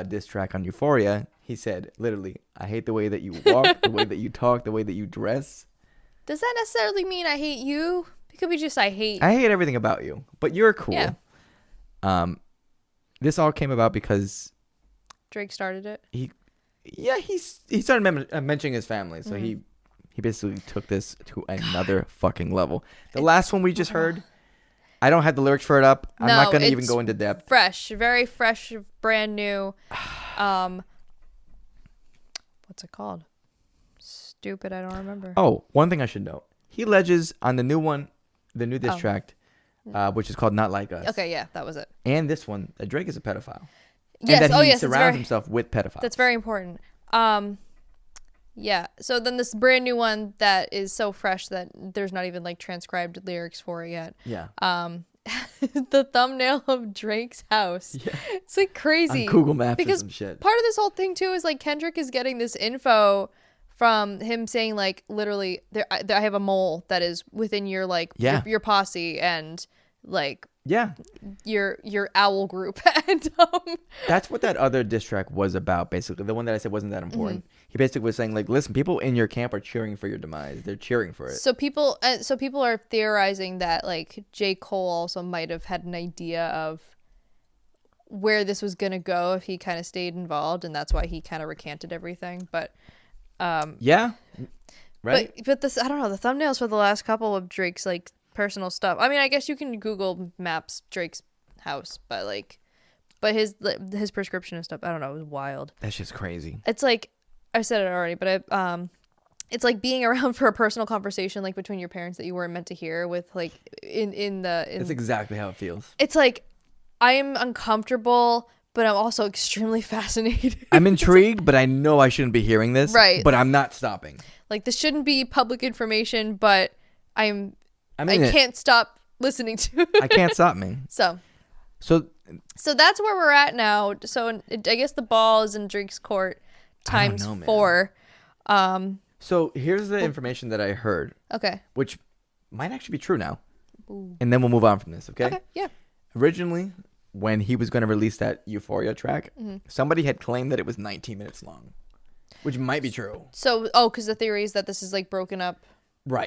diss track on Euphoria, he said, literally, I hate the way that you walk, the way that you talk, the way that you dress. Does that necessarily mean I hate you? It could be just I hate everything about you, but you're cool. Yeah. This all came about because Drake started it. he started mentioning his family, so he basically took this to another fucking level. The last one we just heard, I don't have the lyrics for it up. I'm not going to even go into depth. Very fresh, brand new. What's it called? Stupid, I don't remember. Oh, one thing I should note. He alleges on the new one, the new diss track, which is called Not Like Us. Okay, yeah, that was it. And this one, that Drake is a pedophile. Yes, and that he yes, surrounds himself with pedophiles. That's very important. Yeah. So then this brand new one that is so fresh that there's not even like transcribed lyrics for it yet. Yeah. The thumbnail of Drake's house. Yeah. It's like crazy. On Google Maps because or some shit. Part of this whole thing too is like Kendrick is getting this info from him saying like literally I have a mole that is within your like your posse and like your owl group and that's what that other diss track was about, basically. The one that I said wasn't that important. He basically was saying like, listen, people in your camp are cheering for your demise. They're cheering for it. So people are theorizing that like J. Cole also might have had an idea of where this was gonna go if he kind of stayed involved, and that's why he kind of recanted everything. But right. But this, I don't know, the thumbnails for the last couple of Drake's like personal stuff. I mean, I guess you can Google Maps Drake's house, but his prescription and stuff, I don't know, it was wild. That's just crazy. It's like, I said it already, but it's like being around for a personal conversation like between your parents that you weren't meant to hear with like in that's exactly how it feels. It's like I'm uncomfortable, but I'm also extremely fascinated. I'm intrigued, but I know I shouldn't be hearing this. Right. But I'm not stopping. Like, this shouldn't be public information, but I can't stop listening to it. I can't stop me. So that's where we're at now. So I guess the ball is in Drake's court times 4. So here's the information that I heard. Okay. Which might actually be true now. Ooh. And then we'll move on from this, okay? Okay, yeah. Originally, when he was going to release that Euphoria track, somebody had claimed that it was 19 minutes long, which might be true. So, because the theory is that this is like broken up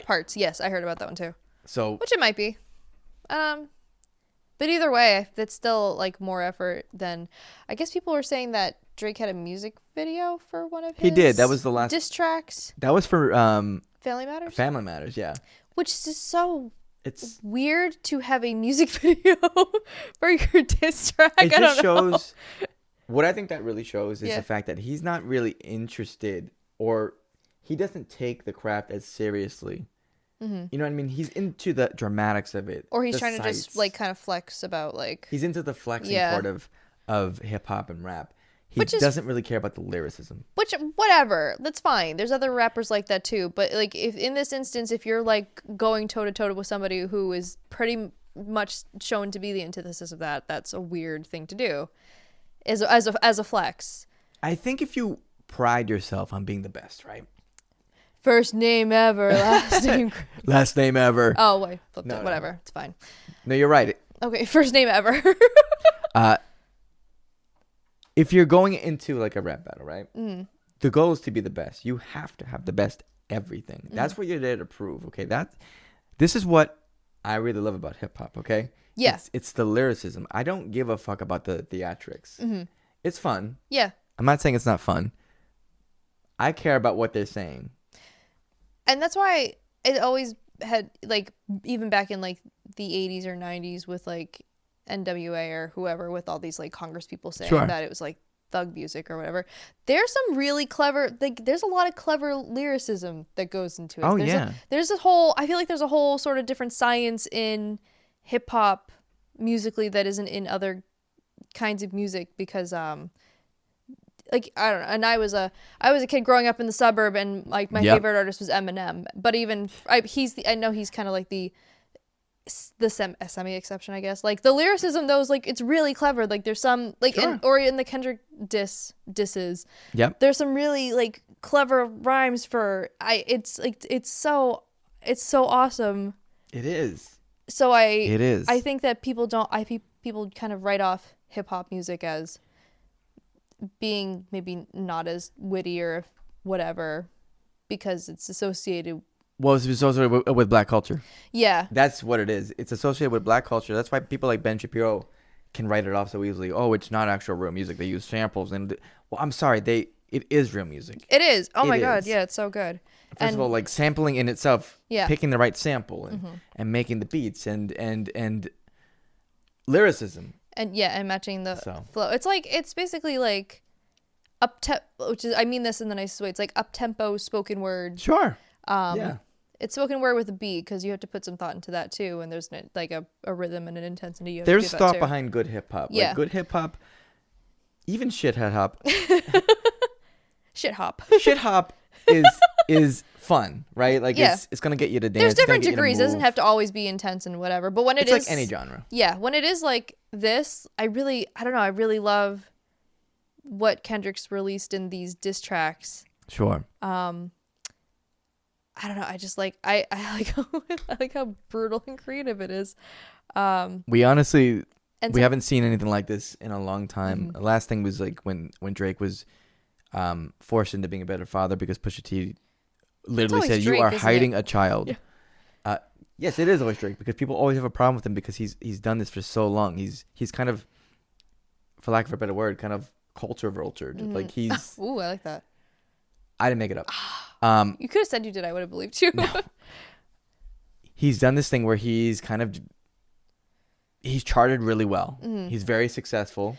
parts. Yes, I heard about that one too. So, which it might be. But either way, it's still like more effort than. I guess people were saying that Drake had a music video for one of his. He did. That was the last diss tracks. That was for Family Matters. Family Matters, yeah. Which is just so. It's weird to have a music video for your diss track. It just shows. What I think that really shows is the fact that he's not really interested, or he doesn't take the craft as seriously. Mm-hmm. You know what I mean? He's into the dramatics of it, or he's trying to just like kind of flex about like. He's into the flexing part of hip hop and rap. He doesn't really care about the lyricism. Which, whatever, that's fine. There's other rappers like that too. But like, if in this instance, if you're like going toe to toe with somebody who is pretty much shown to be the antithesis of that, that's a weird thing to do, as a flex. I think if you pride yourself on being the best, right? First name ever, last name. Last name ever. Oh wait, whatever, it's fine. No, you're right. Okay, first name ever. If you're going into like a rap battle, right? The goal is to be the best. You have to have the best everything. That's what you're there to prove, okay? This is what I really love about hip hop, okay? Yeah. It's the lyricism. I don't give a fuck about the theatrics. Mm-hmm. It's fun. Yeah. I'm not saying it's not fun. I care about what they're saying. And that's why it always had like, even back in like the 80s or 90s with like NWA or whoever, with all these like Congress people saying Sure. that it was like thug music or whatever. There's some really clever, like there's a lot of clever lyricism that goes into it. Oh, there's yeah. There's a whole, I feel like there's a whole sort of different science in hip hop musically that isn't in other kinds of music, because like I don't know, and I was a kid growing up in the suburb, and like my favorite artist was Eminem, but even I know he's kind of like the semi exception, I guess. Like the lyricism though is like, it's really clever. Like there's some like in the Kendrick disses. Yep. There's some really like clever rhymes for it's like it's so awesome. It is. So It is. I think that people kind of write off hip hop music as being maybe not as witty or whatever because it's associated. Well, it's associated with black culture. Yeah. That's what it is. It's associated with black culture. That's why people like Ben Shapiro can write it off so easily. Oh, it's not actual real music. They use samples. And well, I'm sorry. It is real music. It is. Oh my God. Is. Yeah, it's so good. First of all, like sampling in itself, yeah, picking the right sample and making the beats and lyricism. And yeah, and matching the flow. It's basically like which is, I mean this in the nicest way. It's like up-tempo spoken word. Sure. Yeah. It's spoken word with a beat because you have to put some thought into that too, and there's like a rhythm and an intensity. There's thought behind good hip hop. Yeah. Like good hip hop, even shithead hop. Shit hop. Shit hop is fun, right? Like it's gonna get you to dance. There's different degrees. It doesn't have to always be intense and whatever. But when it's like any genre. Yeah, when it is like this, I don't know. I really love what Kendrick's released in these diss tracks. Sure. I don't know. I just like I like how brutal and creative it is. We honestly haven't seen anything like this in a long time. The last thing was like when Drake was forced into being a better father because Pusha T literally said, Drake, "You are hiding a child." Yeah. Yes, it is always Drake because people always have a problem with him because he's done this for so long. He's kind of, for lack of a better word, kind of culture vultured. Like he's. Ooh, I like that. I didn't make it up. You could have said you did. I would have believed you. No. He's done this thing where he's charted really well. He's very successul.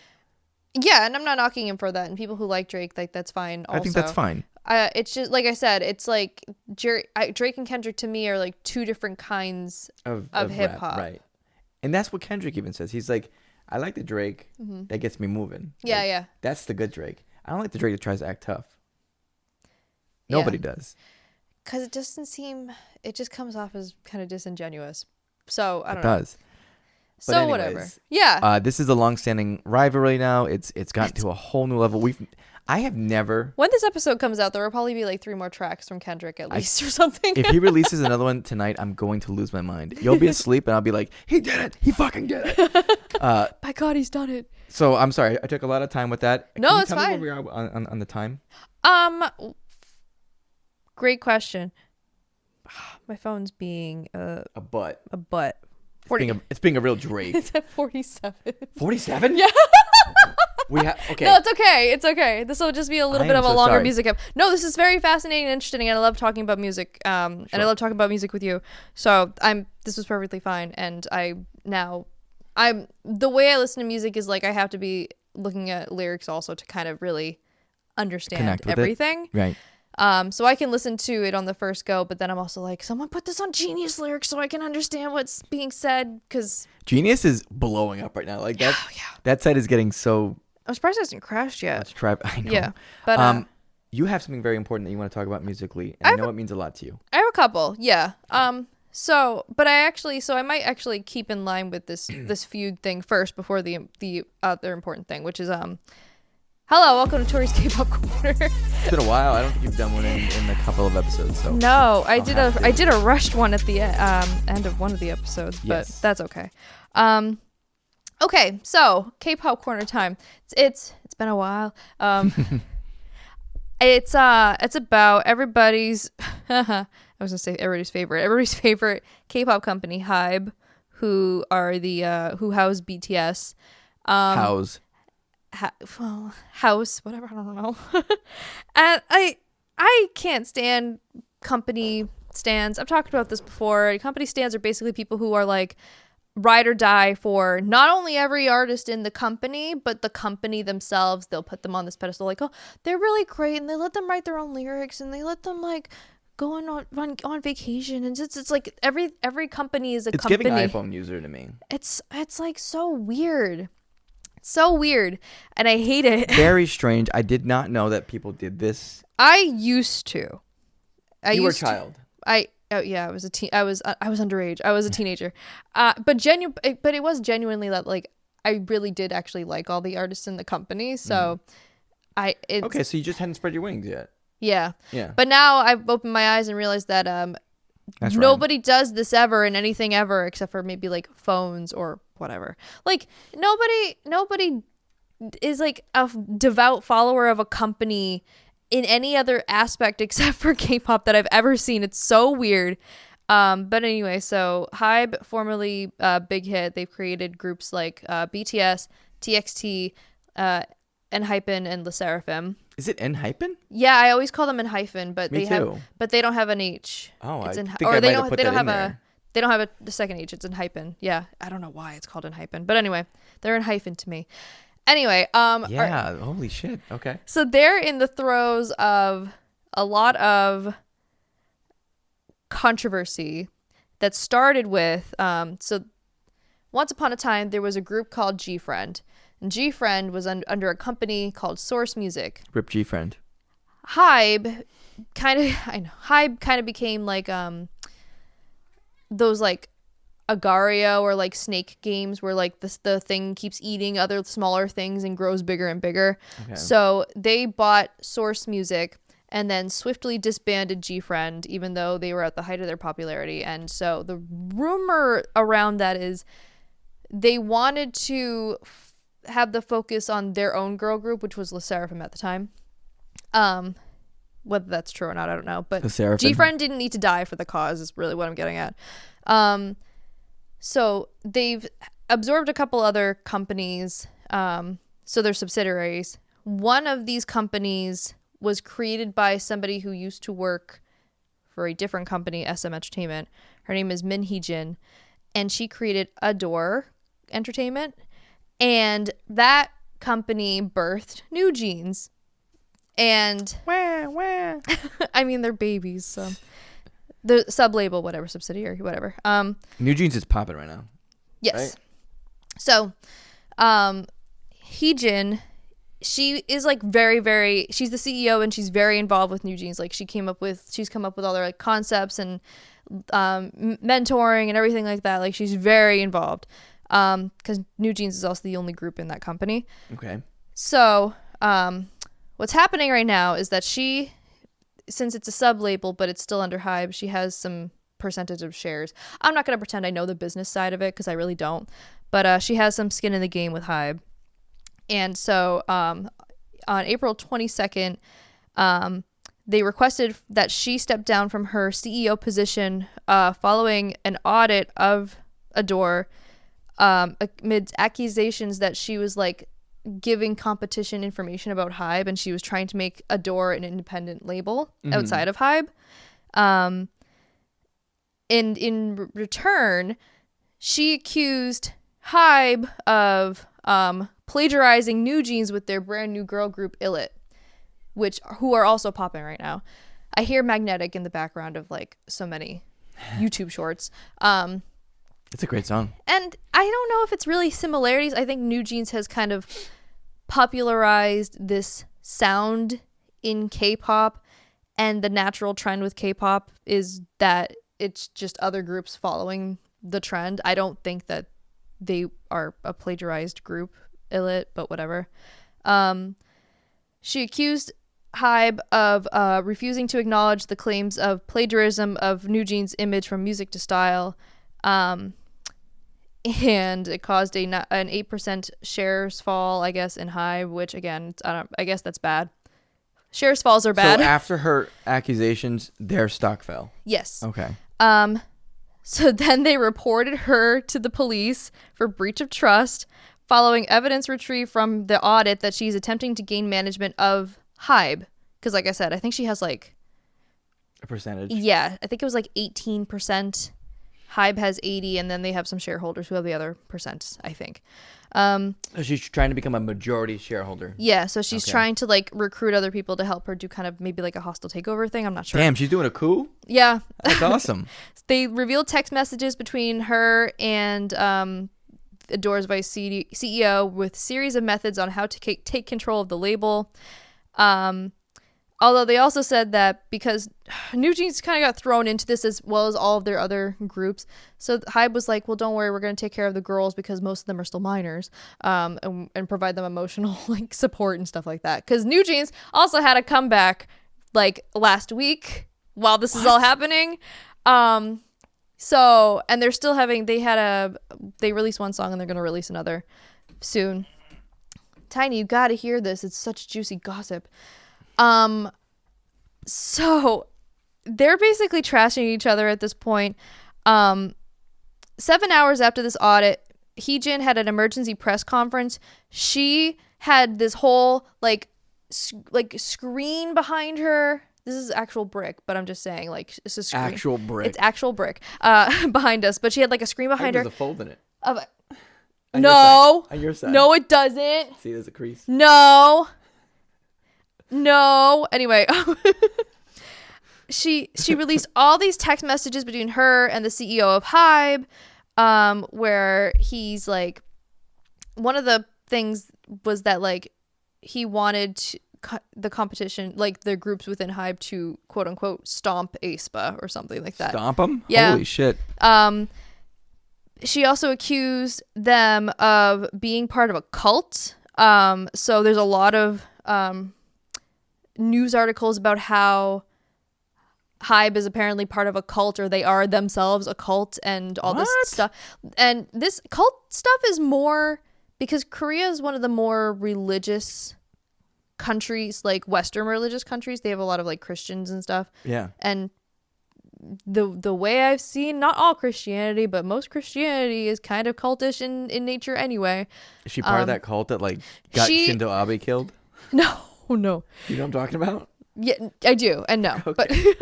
Yeah, and I'm not knocking him for that. And people who like Drake, like that's fine. Also. I think that's fine. It's just like I said. It's like Drake and Kendrick to me are like two different kinds of hip hop, right? And that's what Kendrick even says. He's like, I like the Drake that gets me moving. Yeah, like, yeah. That's the good Drake. I don't like the Drake that tries to act tough. Nobody does. Because it doesn't seem. It just comes off as kind of disingenuous. So I don't know. It does. So anyways, whatever. Yeah. This is a long-standing rivalry now. It's gotten to a whole new level. I have never. When this episode comes out, there will probably be like 3 more tracks from Kendrick at least or something. If he releases another one tonight, I'm going to lose my mind. You'll be asleep and I'll be like, he did it. He fucking did it. By God, he's done it. So I'm sorry. I took a lot of time with that. No, it's fine. Tell me fine. where we are on the time. Great question. My phone's being a butt. A butt. It's being a real Drake. It's at 47. 47? Yeah. Okay. No, it's okay. It's okay. This will just be a little bit of a longer music app. No, this is very fascinating and interesting, and I love talking about music. And I love talking about music with you. So this was perfectly fine. And the way I listen to music is like I have to be looking at lyrics also to kind of really understand everything. Right. So I can listen to it on the first go, but then I'm also like, someone put this on Genius lyrics so I can understand what's being said, because Genius is blowing up right now. Like that site is getting so. I'm surprised it hasn't crashed yet. Let's try. I know. Yeah, but you have something very important that you want to talk about musically, and I know it means a lot to you. I have a couple. Yeah. So I might actually keep in line with this feud thing first before the other important thing, which is hello, welcome to Tory's K-pop Corner. It's been a while. I don't think you've done one in a couple of episodes. So no, I did a rushed one at the end of one of the episodes, but that's okay. Okay, so K-pop Corner time. It's been a while. It's about everybody's I was gonna say everybody's favorite K-pop company, Hybe, who are who house BTS. House, whatever, I don't know. And I can't stand company stands. I've talked about this before. Company stands are basically people who are like, ride or die for not only every artist in the company, but the company themselves. They'll put them on this pedestal like, oh, they're really great, and they let them write their own lyrics, and they let them like go on vacation, and it's like every company is a it's company. It's giving iPhone user to me. It's like so weird. So weird, and I hate it. Very strange. I did not know that people did this. I used to. You were a child. I was a teen. I was underage. I was a teenager. But it was genuinely that like I really did actually like all the artists in the company. So okay, so you just hadn't spread your wings yet. Yeah. Yeah. But now I've opened my eyes and realized that nobody does this ever in anything ever except for maybe like phones or whatever. Like nobody is like a devout follower of a company in any other aspect except for K-pop that I've ever seen. It's so weird. But anyway, so Hybe, formerly Big Hit, they've created groups like BTS, TXT, ENHYPEN, and LE SSERAFIM. Is it ENHYPEN? Yeah, I always call them ENHYPEN, but Me too. but they don't have an H. Oh, it's I think I might have put that in there. They don't have the second H. It's ENHYPEN. Yeah, I don't know why it's called ENHYPEN, but anyway, they're ENHYPEN to me. Anyway, yeah, holy shit. Okay. So they're in the throes of a lot of controversy that started with so once upon a time there was a group called G-Friend, and G-Friend was under a company called Source Music. Rip G-Friend. Hybe kind of became like those like Agario or like snake games where like the thing keeps eating other smaller things and grows bigger and bigger. Okay. So they bought Source Music and then swiftly disbanded G-Friend, even though they were at the height of their popularity. And so the rumor around that is they wanted to have the focus on their own girl group, which was LE SSERAFIM at the time. Whether that's true or not, I don't know. But G-Friend didn't need to die for the cause is really what I'm getting at. So they've absorbed a couple other companies, so they're subsidiaries. One of these companies was created by somebody who used to work for a different company, SM Entertainment. Her name is Min Hee-jin, and she created ADOR Entertainment, and that company birthed New Jeans. And I mean, they're babies, so the sub-label, whatever, subsidiary, whatever. New Jeans is popping right now. Yes. Right? So, Hee-jin, she is like very, very, she's the CEO and she's very involved with New Jeans. Like she's come up with all their like concepts and mentoring and everything like that. Like she's very involved. Because New Jeans is also the only group in that company. Okay. So, what's happening right now is that she, since it's a sub-label, but it's still under Hybe, she has some percentage of shares. I'm not going to pretend I know the business side of it because I really don't. But she has some skin in the game with Hybe. And so on April 22nd, they requested that she step down from her CEO position following an audit of ADOR amid accusations that she was like giving competition information about Hybe, and she was trying to make ADOR an independent label outside of Hybe. And in return, she accused Hybe of plagiarizing New Jeans with their brand new girl group Illit, who are also popping right now. I hear Magnetic in the background of like so many YouTube shorts. It's a great song. And I don't know if it's really similarities. I think New Jeans has kind of popularized this sound in K-pop, and the natural trend with K-pop is that it's just other groups following the trend. I don't think that they are a plagiarized group, Illit, but whatever. She accused Hybe of refusing to acknowledge the claims of plagiarism of New Jeans' image from music to style. And it caused an 8% shares fall, I guess, in Hybe, which again, I guess that's bad. Shares falls are bad. So after her accusations, their stock fell. Yes. Okay. So then they reported her to the police for breach of trust, following evidence retrieved from the audit that she's attempting to gain management of Hybe. Because like I said, I think she has like a percentage. Yeah, I think it was like 18% Hybe has 80, and then they have some shareholders who have the other percent, I think. She's trying to become a majority shareholder. Yeah, so she's trying to like recruit other people to help her do kind of maybe like a hostile takeover thing. I'm not sure. Damn, she's doing a coup? Yeah. That's awesome. They revealed text messages between her and ADOR's vice CEO with series of methods on how to take control of the label. Although they also said that because New Jeans kind of got thrown into this as well as all of their other groups, so Hybe was like, well, don't worry, we're going to take care of the girls because most of them are still minors, and provide them emotional like support and stuff like that. Because New Jeans also had a comeback like last week while this is all happening. So, and they're still having, they released one song and they're going to release another soon. Tiny, you got to hear this. It's such juicy gossip. So they're basically trashing each other at this point. 7 hours after this audit, Heejin had an emergency press conference. She had this whole like screen behind her. This is actual brick, but I'm just saying, like, it's a screen. Actual brick. It's actual brick behind us. But she had like a screen behind her. There's a fold in it. No. On your side. No, it doesn't. See, there's a crease. No. Anyway, she released all these text messages between her and the CEO of Hybe, where he's like, one of the things was that like he wanted the competition, like the groups within Hybe, to quote unquote stomp aespa or something like that. Stomp them? Yeah. Holy shit. She also accused them of being part of a cult. So there's a lot of news articles about how Hybe is apparently part of a cult, or they are themselves a cult, and all this stuff. And this cult stuff is more because Korea is one of the more religious countries, like Western religious countries. They have a lot of like Christians and stuff. Yeah. And the way I've seen, not all Christianity, but most Christianity is kind of cultish in nature anyway. Is she part of that cult that like got Shinzo Abe killed? No. You know what I'm talking about? Yeah, I do, and no, okay.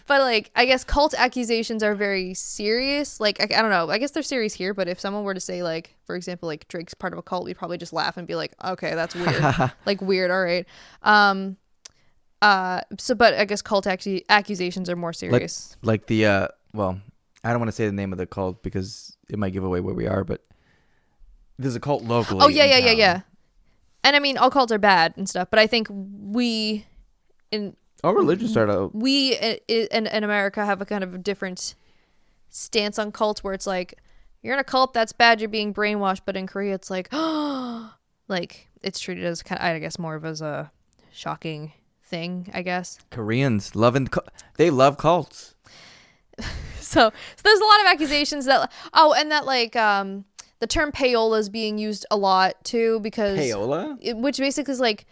but like I guess cult accusations are very serious. Like I don't know, I guess they're serious here. But if someone were to say like, for example, like Drake's part of a cult, we'd probably just laugh and be like, okay, that's weird, like weird, all right. So, but I guess cult accusations are more serious. Like the well, I don't want to say the name of the cult because it might give away where we are, but there's a cult locally. Oh yeah. And I mean, all cults are bad and stuff, but I think all religions are though. We in America have a kind of a different stance on cults, where it's like, you're in a cult, that's bad, you're being brainwashed. But in Korea, it's like, like it's treated as kind of, I guess, more of as a shocking thing, I guess. Koreans they love cults. So there's a lot of accusations that and that like the term payola is being used a lot too, because payola, which basically is like, is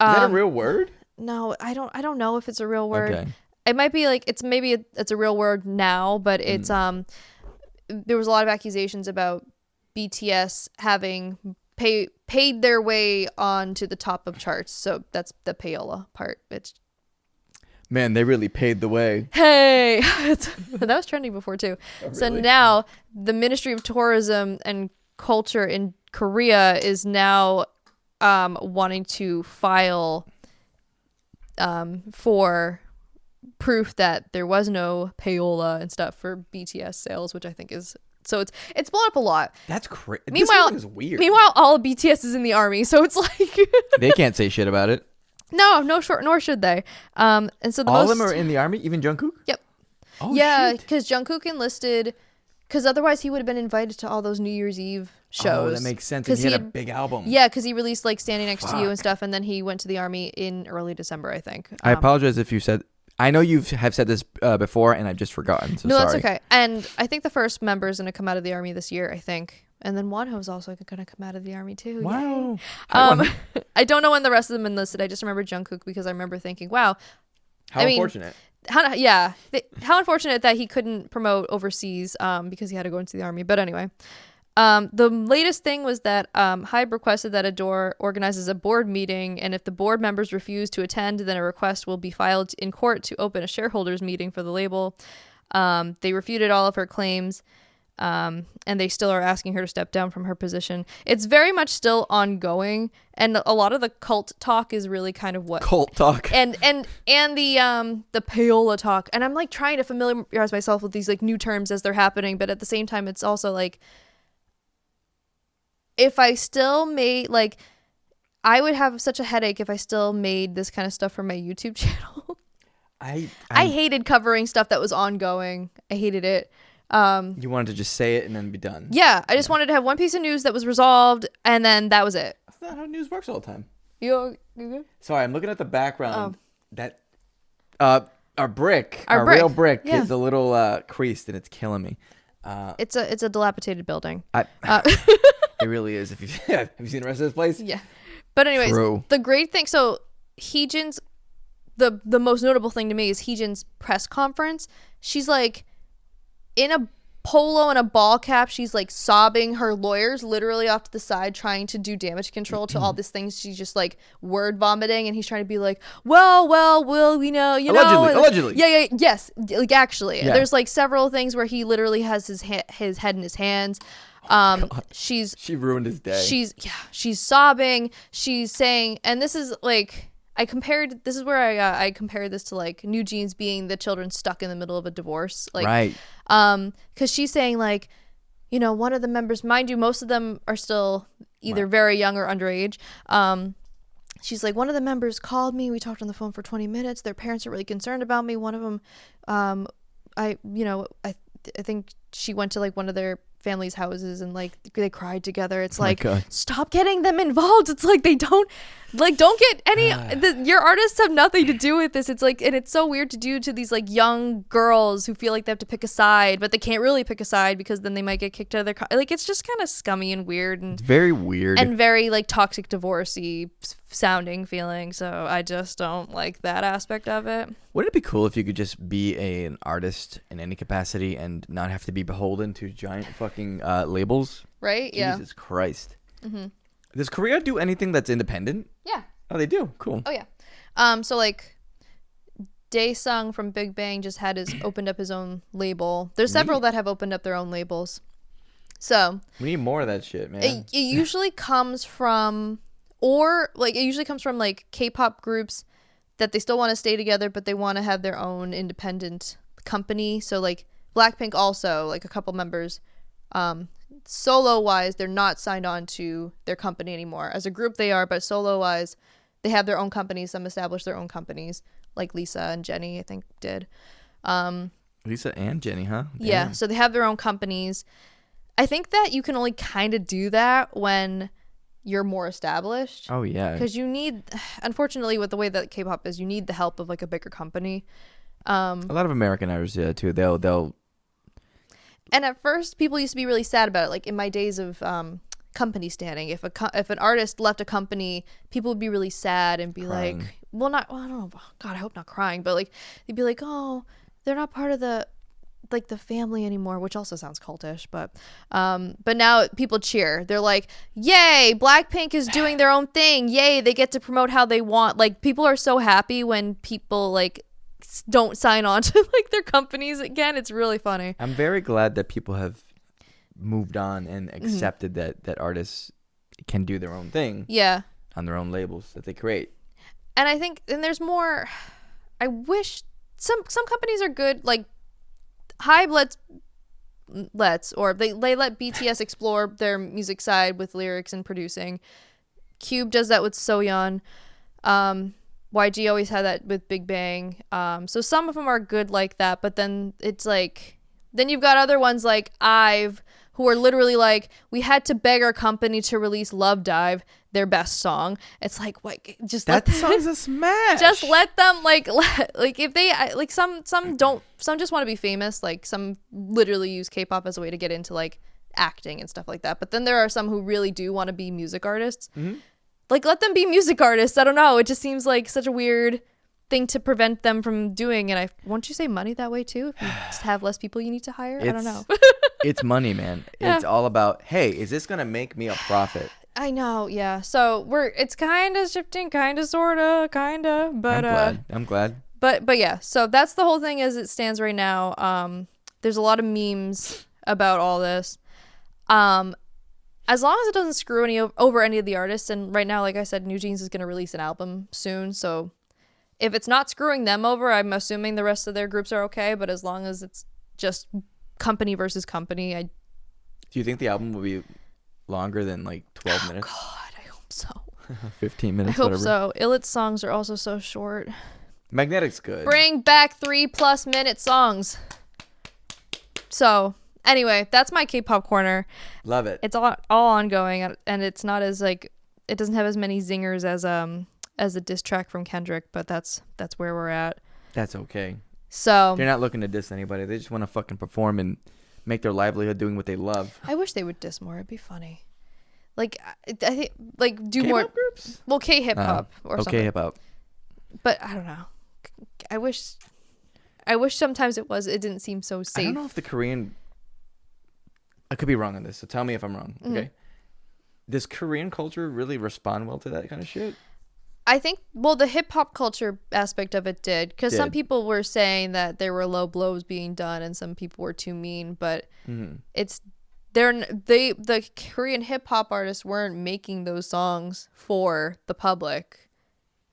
that a real word? No, I don't know if it's a real word. Okay. It might be like it's a real word now, but it's there was a lot of accusations about BTS having paid their way onto the top of charts. So that's the payola part. It's, man, they really paid the way. Hey, that was trending before too. Oh, really? So now the Ministry of Tourism and Culture in Korea is now wanting to file for proof that there was no payola and stuff for BTS sales, which I think is, so it's blown up a lot. That's crazy. Meanwhile, this is weird. Meanwhile, all of BTS is in the army, so it's like they can't say shit about it. No, nor should they. And so all of them are in the army, even Jungkook. Yep. Oh, yeah, shit. because Jungkook enlisted, because otherwise he would have been invited to all those New Year's Eve shows. Oh, that makes sense. Because he had a big album. Yeah, because he released like Standing Next to You and stuff, and then he went to the army in early December, I think. I apologize if you said. I know you have said this before, and I've just forgotten. So no, sorry. That's okay. And I think the first member is going to come out of the army this year, I think. And then Wonho's also going to come out of the army too. Wow. I don't know when the rest of them enlisted. I just remember Jungkook because I remember thinking, wow. How unfortunate. How unfortunate that he couldn't promote overseas because he had to go into the army. But anyway, the latest thing was that Hybe requested that ADOR organizes a board meeting, and if the board members refuse to attend, then a request will be filed in court to open a shareholders meeting for the label. They refuted all of her claims. And they still are asking her to step down from her position. It's very much still ongoing, and a lot of the cult talk is really kind of what cult talk and the payola talk. And I'm like trying to familiarize myself with these like new terms as they're happening, but at the same time, it's also like if I still made like I would have such a headache if I still made this kind of stuff for my YouTube channel. I hated covering stuff that was ongoing. I hated it. You wanted to just say it and then be done. Yeah, I just wanted to have one piece of news that was resolved, and then that was it. That's not how news works all the time. You good? Sorry, I'm looking at the background. That our real brick is a little creased, and it's killing me. It's a dilapidated building. It really is. If you have you seen the rest of this place? Yeah. But anyways, the great thing. So Heejin's the most notable thing to me is Heejin's press conference. She's like in a polo and a ball cap. She's like sobbing. Her lawyer's literally off to the side trying to do damage control to all these things. She's just like word vomiting, and he's trying to be like, well, we know, allegedly. Yes, like actually, there's like several things where he literally has his head in his hands. She ruined his day. She's sobbing. She's saying, and this is like. This is where I compared this to like New Jeans being the children stuck in the middle of a divorce. Like, right. Because she's saying like, one of the members, mind you, most of them are still either very young or underage. She's like, one of the members called me. We talked on the phone for 20 minutes. Their parents are really concerned about me. One of them, I think she went to like one of their family's houses and like they cried together. It's like, stop getting them involved. It's like they don't get any your artists have nothing to do with this. It's like, and it's so weird to do to these like young girls who feel like they have to pick a side, but they can't really pick a side because then they might get kicked out of their like it's just kind of scummy and weird and very weird and very like toxic divorcey sounding feeling. So I just don't like that aspect of it. Wouldn't it be cool if you could just be an artist in any capacity and not have to be beholden to giant fucking labels? Right? Jesus Christ. Mm-hmm. Does Korea do anything that's independent? Yeah. Oh, they do? Cool. Oh, yeah. So, like, Daesung from Big Bang just opened up his own label. There's several that have opened up their own labels. So. We need more of that shit, man. It usually comes from, like, K-pop groups that they still want to stay together, but they want to have their own independent company. So, like, Blackpink also, like, a couple members, solo-wise, they're not signed on to their company anymore. As a group, they are, but solo-wise, they have their own companies. Some established their own companies, like Lisa and Jennie, I think, did. Lisa and Jennie, huh? Damn. Yeah, so they have their own companies. I think that you can only kind of do that when you're more established. Oh, yeah. Because you need, unfortunately, with the way that K-pop is, you need the help of, like, a bigger company. A lot of American artists, too. They'll And at first, people used to be really sad about it. Like in my days of company standing, if an artist left a company, people would be really sad and be crying. Like, I don't know. God, I hope not crying, but like they'd be like, oh, they're not part of the family anymore, which also sounds cultish. But now people cheer. They're like, yay, Blackpink is doing their own thing. Yay, they get to promote how they want. Like people are so happy when people like don't sign on to like their companies again. It's really funny. I'm very glad that people have moved on and accepted that artists can do their own thing. Yeah. On their own labels that they create. And I think, and there's more. I wish some companies are good. Like Hybe or they let BTS explore their music side with lyrics and producing. Cube does that with Soyeon. YG always had that with Big Bang. So some of them are good like that, but then it's like, then you've got other ones like IVE, who are literally like, we had to beg our company to release Love Dive, their best song. It's like, what? Just that song's a smash. Just let them like if they like some just want to be famous. Like some literally use K-pop as a way to get into like acting and stuff like that. But then there are some who really do want to be music artists. Mm-hmm. Like, let them be music artists. I don't know. It just seems like such a weird thing to prevent them from doing. And won't you say money that way, too? If you just have less people you need to hire? I don't know. It's money, man. Yeah. It's all about, hey, is this going to make me a profit? I know, yeah. So it's kind of shifting, kind of, sort of, kind of. But I'm glad. But yeah, so that's the whole thing as it stands right now. There's a lot of memes about all this. As long as it doesn't screw over any of the artists, and right now, like I said, New Jeans is going to release an album soon, so if it's not screwing them over, I'm assuming the rest of their groups are okay, but as long as it's just company versus company, Do you think the album will be longer than like 12 minutes? God, I hope so. 15 minutes, I hope whatever. so. Illitt's songs are also so short. Magnetic's good. Bring back 3+ minute songs. So anyway, that's my K-pop corner. Love it. It's all ongoing, and it's not as like, it doesn't have as many zingers as the diss track from Kendrick, but that's where we're at. That's okay. So They're not looking to diss anybody. They just want to fucking perform and make their livelihood doing what they love. I wish they would diss more. It'd be funny. Like I think like do K-pop more groups? Well, K-hip hop or something. Okay, hip hop. But I don't know. I wish sometimes it didn't seem so safe. I don't know if the Korean. I could be wrong on this, so tell me if I'm wrong. Mm-hmm. Okay. Does Korean culture really respond well to that kind of shit? I think, well, the hip hop culture aspect of it did, because some people were saying that there were low blows being done and some people were too mean, but the Korean hip hop artists weren't making those songs for the public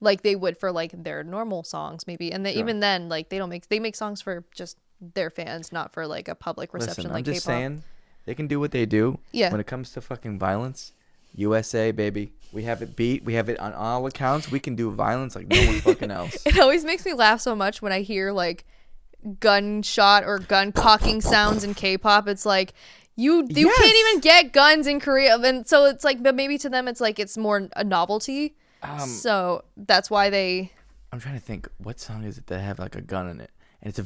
like they would for like their normal songs maybe, and even then like they make songs for just their fans, not for like a public reception. Listen, like I'm just K-pop. saying they can do what they do. Yeah. When it comes to fucking violence, USA, baby. We have it beat. We have it on all accounts. We can do violence like no one fucking else. It always makes me laugh so much when I hear like gunshot or gun cocking sounds in K-pop. It's like you can't even get guns in Korea, and so it's like, but maybe to them it's like it's more a novelty. So that's why I'm trying to think, what song is it that have like a gun in it, and it's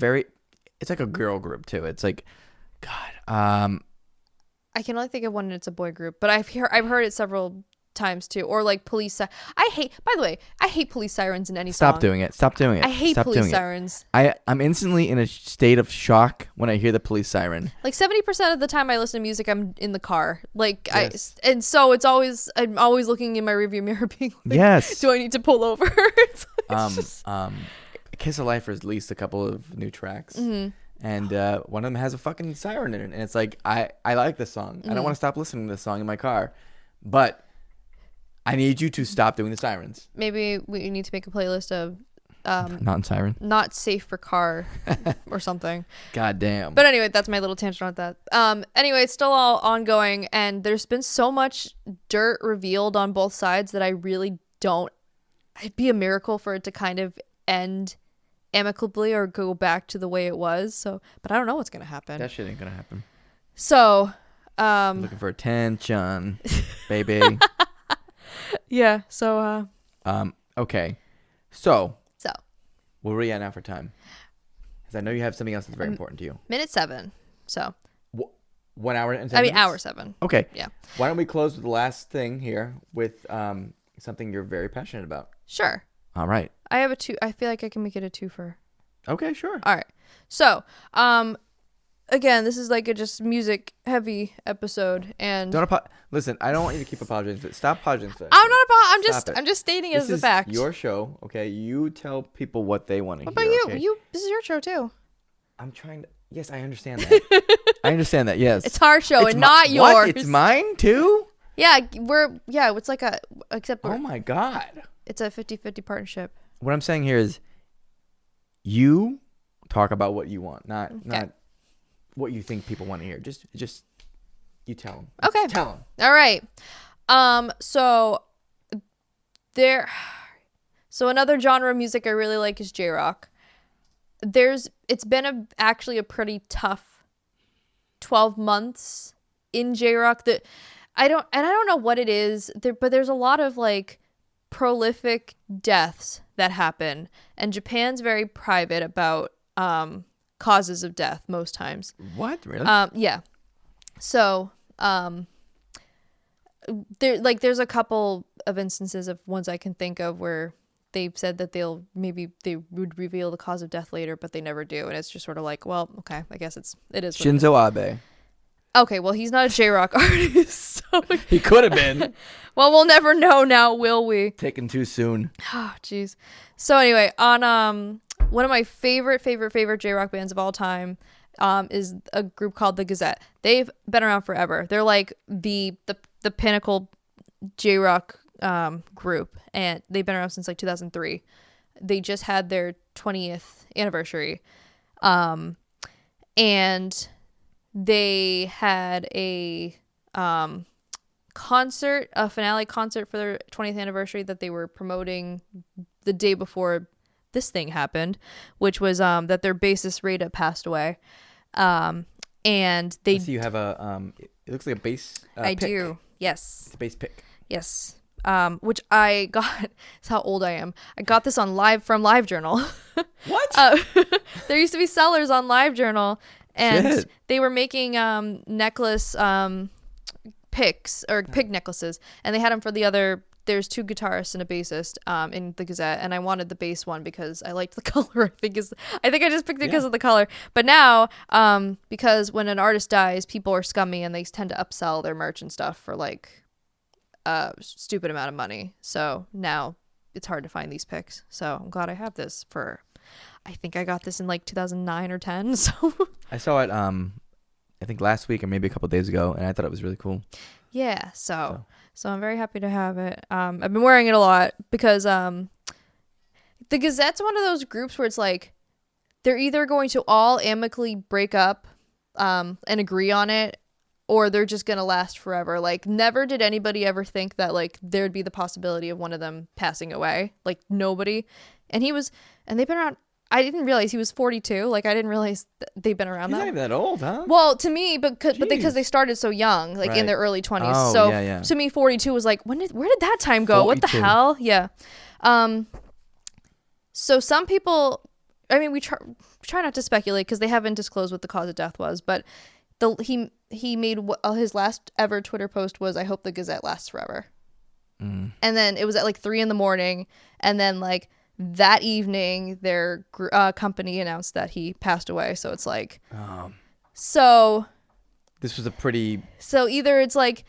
like a girl group too. It's like, God, I can only think of one, and it's a boy group, but I've heard it several times too, or like police. By the way, I hate police sirens in any song. Stop doing it. I hate police sirens. I'm instantly in a state of shock when I hear the police siren. Like 70% of the time I listen to music, I'm in the car. Like Yes. and so I'm always looking in my rearview mirror, being like, Yes. do I need to pull over? It's just- Kiss of Life has released a couple of new tracks. And one of them has a fucking siren in it, and it's like I like this song. I don't want to stop listening to this song in my car, but I need you to stop doing the sirens. Maybe we need to make a playlist of Non-siren. not safe for car or something. God damn. But anyway, that's my little tangent on that. Anyway, it's still all ongoing, and there's been so much dirt revealed on both sides that I really don't. It'd be a miracle for it to kind of end amicably or go back to the way it was. So, but I don't know what's gonna happen. That shit ain't gonna happen. So, Looking for attention, baby. yeah. So, Okay. So, so where are we at now for time? Because I know you have something else that's very important to you. minute 7. So, 1 hour and 10 I mean, minutes? hour 7. Okay. Yeah. Why don't we close with the last thing here with something you're very passionate about? Sure. All right. I have a 2. I feel like I can make it a 2 for. Okay, sure. All right. So, again, this is like a just music heavy episode, and Listen, I don't want you to keep apologizing. Stop apologizing. I'm not about. Stop it. I'm just stating it This as a is fact. your show, okay? You tell people what they want to hear. What about you? Okay? This is your show too. I'm trying to. Yes, I understand that. I understand that. Yes. It's our show It's and not yours. What? It's mine too? Yeah, it's like Oh my God. it's a 50-50 partnership. What I'm saying here is, you talk about what you want, not what you think people want to hear. Just you tell them. Okay. Just tell them. All right. So another genre of music I really like is J-rock. It's been actually a pretty tough 12 months in J-rock that I don't know what it is there, but there's a lot of like prolific deaths that happen, and Japan's very private about causes of death most times. What? Really? Yeah. So, there's a couple of instances of ones I can think of where they've said that they would reveal the cause of death later, but they never do, and it's just sort of like, well, okay, I guess it is. Shinzo Abe. Okay, well, he's not a J-Rock artist. So He could have been. Well, we'll never know now, will we? Taken too soon. Oh, jeez. So anyway, on one of my favorite J-Rock bands of all time is a group called The Gazette. They've been around forever. They're like the pinnacle J-Rock group, and they've been around since like 2003. They just had their 20th anniversary. And they had a finale concert for their 20th anniversary that they were promoting the day before this thing happened, which was that their bassist Rita passed away. And they you have a it looks like a bass I pick. do. Yes. It's a bass pick. Yes. Which I got. That's how old I am. I got this from LiveJournal. What? There used to be sellers on LiveJournal, and Shit. they were making necklace picks or pig necklaces, and they had them for the other. There's 2 guitarists and a bassist in the Gazette, and I wanted the bass one because I liked the color. I think I just picked it because of the color. But now, because when an artist dies, people are scummy and they tend to upsell their merch and stuff for like a stupid amount of money. So now it's hard to find these picks. So I'm glad I have this for. I think I got this in like 2009 or 10. So I saw it I think last week or maybe a couple days ago, and I thought it was really cool. Yeah, so I'm very happy to have it. I've been wearing it a lot because the Gazette's one of those groups where it's like they're either going to all amicably break up and agree on it, or they're just gonna last forever. Like, never did anybody ever think that like there'd be the possibility of one of them passing away. Like, nobody. And they've been around. I didn't realize he was 42. Like, I didn't realize they've been around He's not even that old, huh? Well, to me, but because they started so young, like in their early 20s. Oh, so yeah. to me, 42 was like, where did that time go? 42. What the hell? Yeah. So some people, I mean, we try not to speculate because they haven't disclosed what the cause of death was, but he made his last ever Twitter post was, "I hope the Gazette lasts forever." And then it was at like 3 a.m, and then like that evening their company announced that he passed away. So it's like, so this was a pretty. So either it's like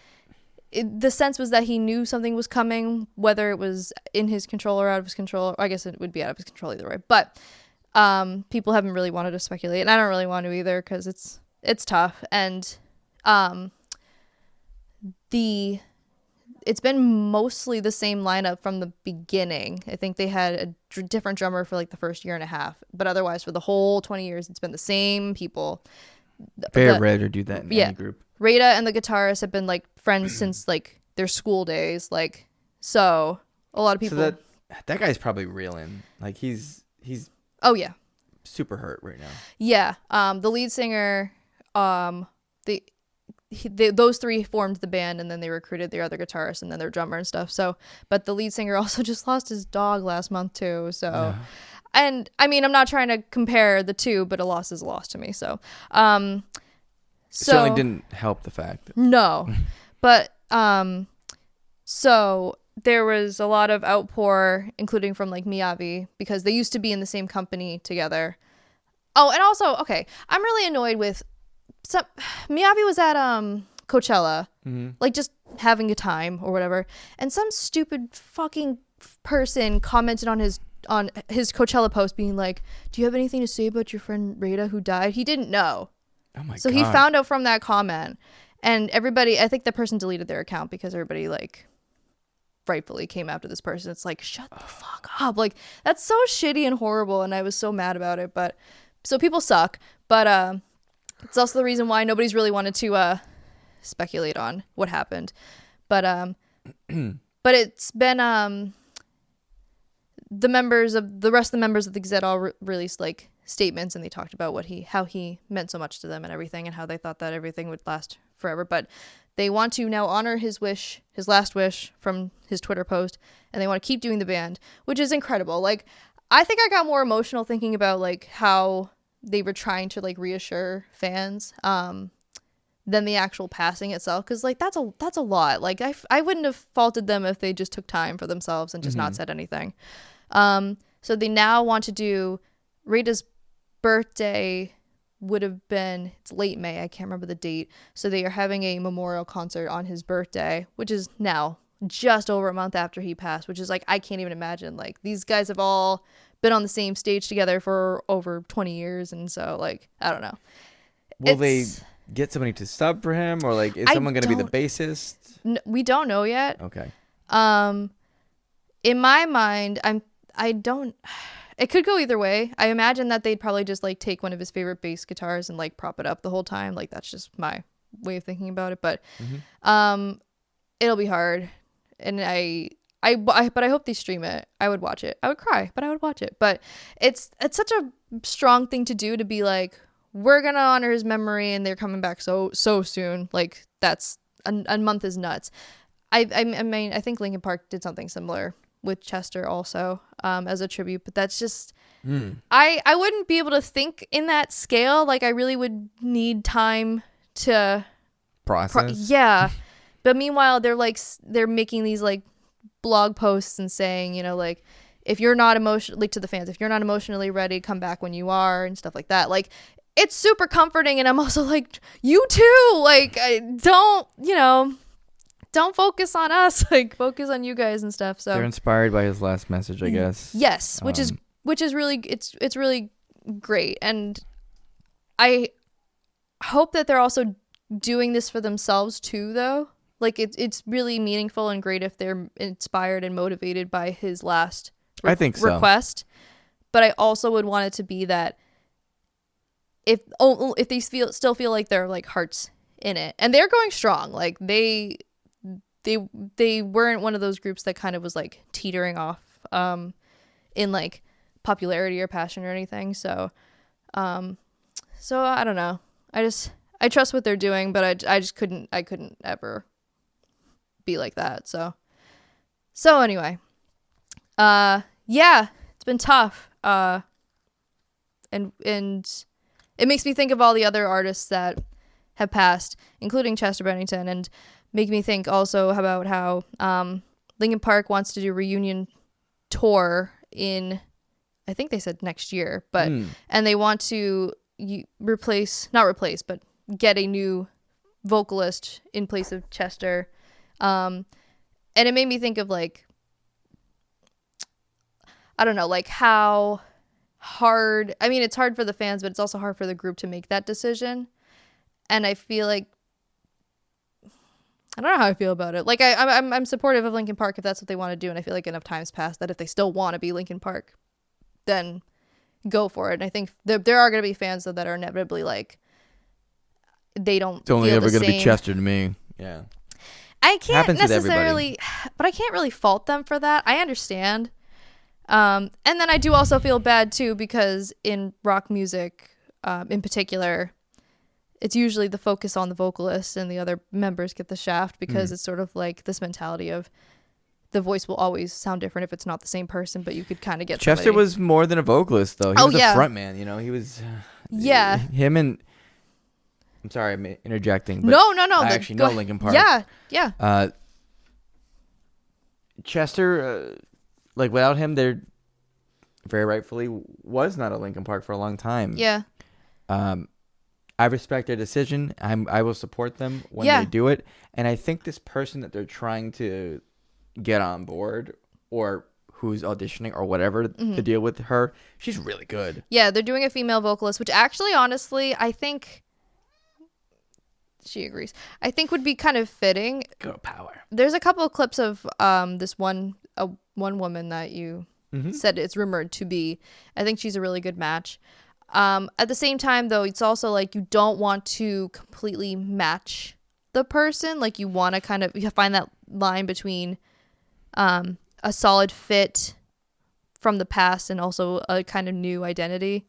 the sense was that he knew something was coming, whether it was in his control or out of his control. I guess it would be out of his control either way. But people haven't really wanted to speculate, and I don't really want to either because it's tough. And it's been mostly the same lineup from the beginning. I think they had a different drummer for like the first year and a half, but otherwise for the whole 20 years, it's been the same people. Very rare to do that in any group. Rita and the guitarist have been like friends since like their school days. Like, so a lot of people. So that guy's probably reeling. Like he's. Oh yeah. Super hurt right now. Yeah. The lead singer, those 3 formed the band, and then they recruited their other guitarist and then their drummer and stuff. So, but the lead singer also just lost his dog last month too. So, yeah. And I mean, I'm not trying to compare the two, but a loss is a loss to me. So, it certainly didn't help the fact. No, but so there was a lot of outpour, including from like Miyavi, because they used to be in the same company together. Oh, and also, okay, I'm really annoyed with. Miyavi was at Coachella, like just having a time or whatever, and some stupid fucking person commented on his Coachella post being like, "Do you have anything to say about your friend Rita who died?" He didn't know. Oh my god. So he found out from that comment, and everybody, I think the person deleted their account because everybody like rightfully came after this person. It's like, shut the fuck up. Like, that's so shitty and horrible, and I was so mad about it. But so people suck, but it's also the reason why nobody's really wanted to speculate on what happened. But it's been the rest of the members of the Gazette all released like statements, and they talked about how he meant so much to them and everything, and how they thought that everything would last forever. But they want to now honor his last wish from his Twitter post, and they want to keep doing the band, which is incredible. Like, I think I got more emotional thinking about like how they were trying to like reassure fans than the actual passing itself, because like that's a lot. Like I wouldn't have faulted them if they just took time for themselves and just not said anything. So they now want to do Rita's birthday would have been, it's late May, I can't remember the date. So they are having a memorial concert on his birthday, which is now just over a month after he passed, which is like, I can't even imagine. Like, these guys have all been on the same stage together for over 20 years. And so, like, I don't know. Will they get somebody to sub for him, or like, is someone going to be the bassist? We don't know yet. Okay. In my mind, it could go either way. I imagine that they'd probably just like take one of his favorite bass guitars and like prop it up the whole time. Like, that's just my way of thinking about it. But it'll be hard. And but I hope they stream it. I would watch it. I would cry, but I would watch it. But it's such a strong thing to do, to be like, we're gonna honor his memory and they're coming back so soon. Like, that's a month is nuts. I mean, I think Linkin Park did something similar with Chester also, as a tribute, but that's just I wouldn't be able to think in that scale. Like, I really would need time to process. Yeah. But meanwhile, they're making these like blog posts and saying, you know, like, if you're not emotionally, to the fans, if you're not emotionally ready, come back when you are, and stuff like that. Like, it's super comforting. And I'm also like, you too, like, don't focus on us, like, focus on you guys and stuff. So they're inspired by his last message, I guess. Yes, which is really, it's really great. And I hope that they're also doing this for themselves too, though. Like, it's really meaningful and great if they're inspired and motivated by his last I think so. request. But I also would want it to be that if they still feel like their like hearts in it, and they're going strong, like they weren't one of those groups that kind of was like teetering off in like popularity or passion or anything. So I don't know. I trust what they're doing, but I couldn't ever be like that. So anyway, yeah, it's been tough. And it makes me think of all the other artists that have passed, including Chester Bennington, and make me think also about how Linkin Park wants to do a reunion tour in, I think they said next year, but and they want to get a new vocalist in place of Chester. And it made me think of like, I don't know, like how hard, I mean, it's hard for the fans, but it's also hard for the group to make that decision. And I feel like, I don't know how I feel about it. Like, I'm supportive of Linkin Park if that's what they want to do, and I feel like enough time's passed that if they still want to be Linkin Park, then go for it. And I think there are going to be fans though that are inevitably like, they don't. It's only ever going to be Chester to me. Yeah. I can't necessarily, but I can't really fault them for that. I understand. And then I do also feel bad too, because in rock music, in particular, it's usually the focus on the vocalist and the other members get the shaft, because it's sort of like this mentality of the voice will always sound different if it's not the same person, but you could kind of get Chester was more than a vocalist though. He was a front man, you know. He was him and I'm sorry I'm interjecting, but no I actually know Linkin Park. Yeah. Chester, like, without him, there very rightfully was not a Linkin Park for a long time. Yeah. I respect their decision. I will support them when they do it. And I think this person that they're trying to get on board, or who's auditioning or whatever to deal with her, she's really good. Yeah, they're doing a female vocalist, which actually, honestly, I think she agrees. I think would be kind of fitting. Girl power. There's a couple of clips of this one woman that you said it's rumored to be. I think she's a really good match. At the same time, though, it's also like you don't want to completely match the person. Like, you want to kind of find that line between a solid fit from the past and also a kind of new identity.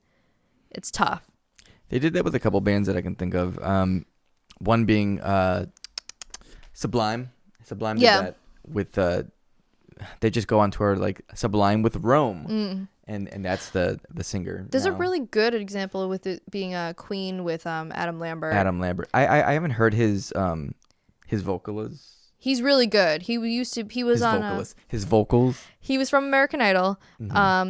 It's tough. They did that with a couple bands that I can think of. One being Sublime. Sublime did that with they just go on tour like Sublime with Rome. And that's the singer. There's a really good example with it being a Queen with Adam Lambert. I haven't heard his vocals He's really good. He was on his vocals. He was from American Idol.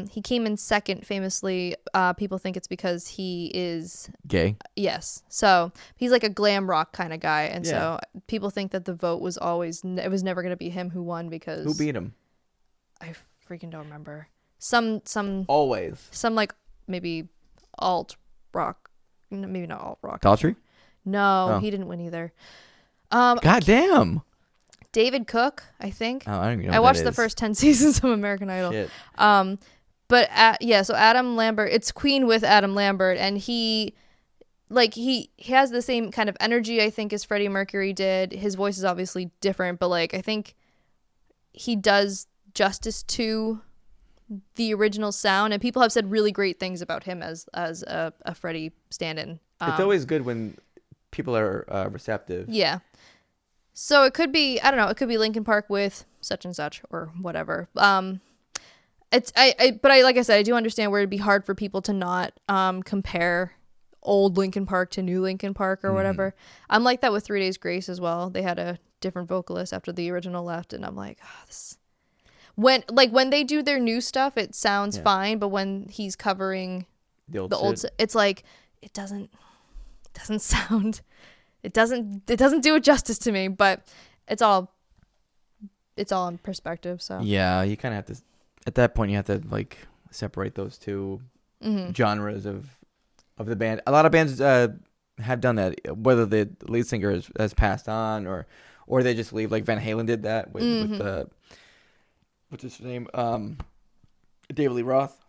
He came in second famously. People think it's because he is gay. Yes. So he's like a glam rock kind of guy. And so people think that the vote was it was never going to be him who won because. Who beat him? I freaking don't remember. Some like maybe alt rock. Maybe not alt rock. Daughtry? No, He didn't win either. God damn. David Cook, I think. Oh, I don't even know. I watched the first 10 seasons of American Idol. Shit. But so Adam Lambert, it's Queen with Adam Lambert, and he has the same kind of energy, I think, as Freddie Mercury did. His voice is obviously different, but like I think he does justice to the original sound, and people have said really great things about him as a Freddie stand-in. It's always good when people are receptive. Yeah. So it could be, I don't know, it could be Linkin Park with such and such or whatever. But like I said, I do understand where it'd be hard for people to not compare old Linkin Park to new Linkin Park or whatever. I'm like that with 3 Days Grace as well. They had a different vocalist after the original left, and I'm like, when they do their new stuff, it sounds fine, but when he's covering the old, it's like it doesn't sound. It doesn't do it justice to me, but it's all in perspective. So yeah, you kind of have to. At that point, you have to like separate those two genres of the band. A lot of bands have done that, whether the lead singer has passed on or they just leave. Like Van Halen did that with the what's his name, David Lee Roth.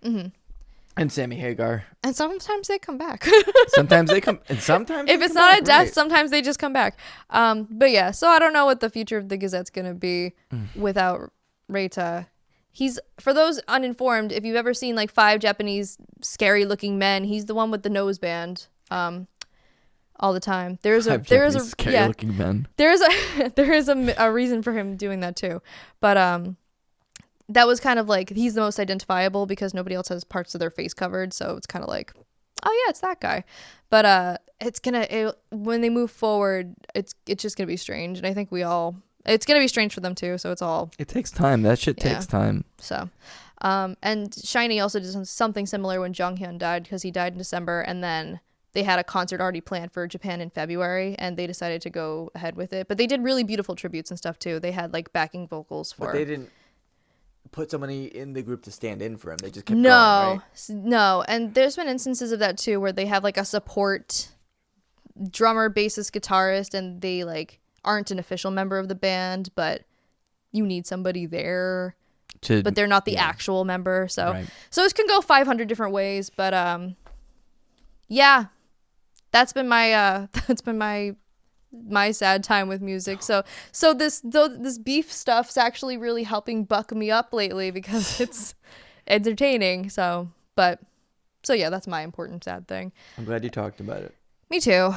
And Sammy Hagar. And sometimes they come back. Sometimes they come, and sometimes if it's not a death, sometimes they just come back. But yeah, so I don't know what the future of the Gazette's gonna be without Reita. He's, for those uninformed, if you've ever seen like 5 Japanese scary looking men, he's the one with the nose band. All the time. There is a scary looking men. There is a reason for him doing that too. But that was kind of like, he's the most identifiable because nobody else has parts of their face covered, so it's kind of like, oh yeah, it's that guy. But when they move forward, it's just gonna be strange, and I think it's gonna be strange for them too. So it takes time. That shit takes time. So, and SHINee also did something similar when Jonghyun died, because he died in December, and then they had a concert already planned for Japan in February, and they decided to go ahead with it. But they did really beautiful tributes and stuff too. They had like backing vocals for. But they didn't put somebody in the group to stand in for him. They just kept going, right? No. And there's been instances of that too, where they have like a support drummer, bassist, guitarist, and they like aren't an official member of the band, but you need somebody there, but they're not the actual member. So it can go 500 different ways. But yeah, that's been my sad time with music. So this beef stuff's actually really helping buck me up lately because it's entertaining. So yeah, that's my important sad thing. I'm glad you talked about it. Me too.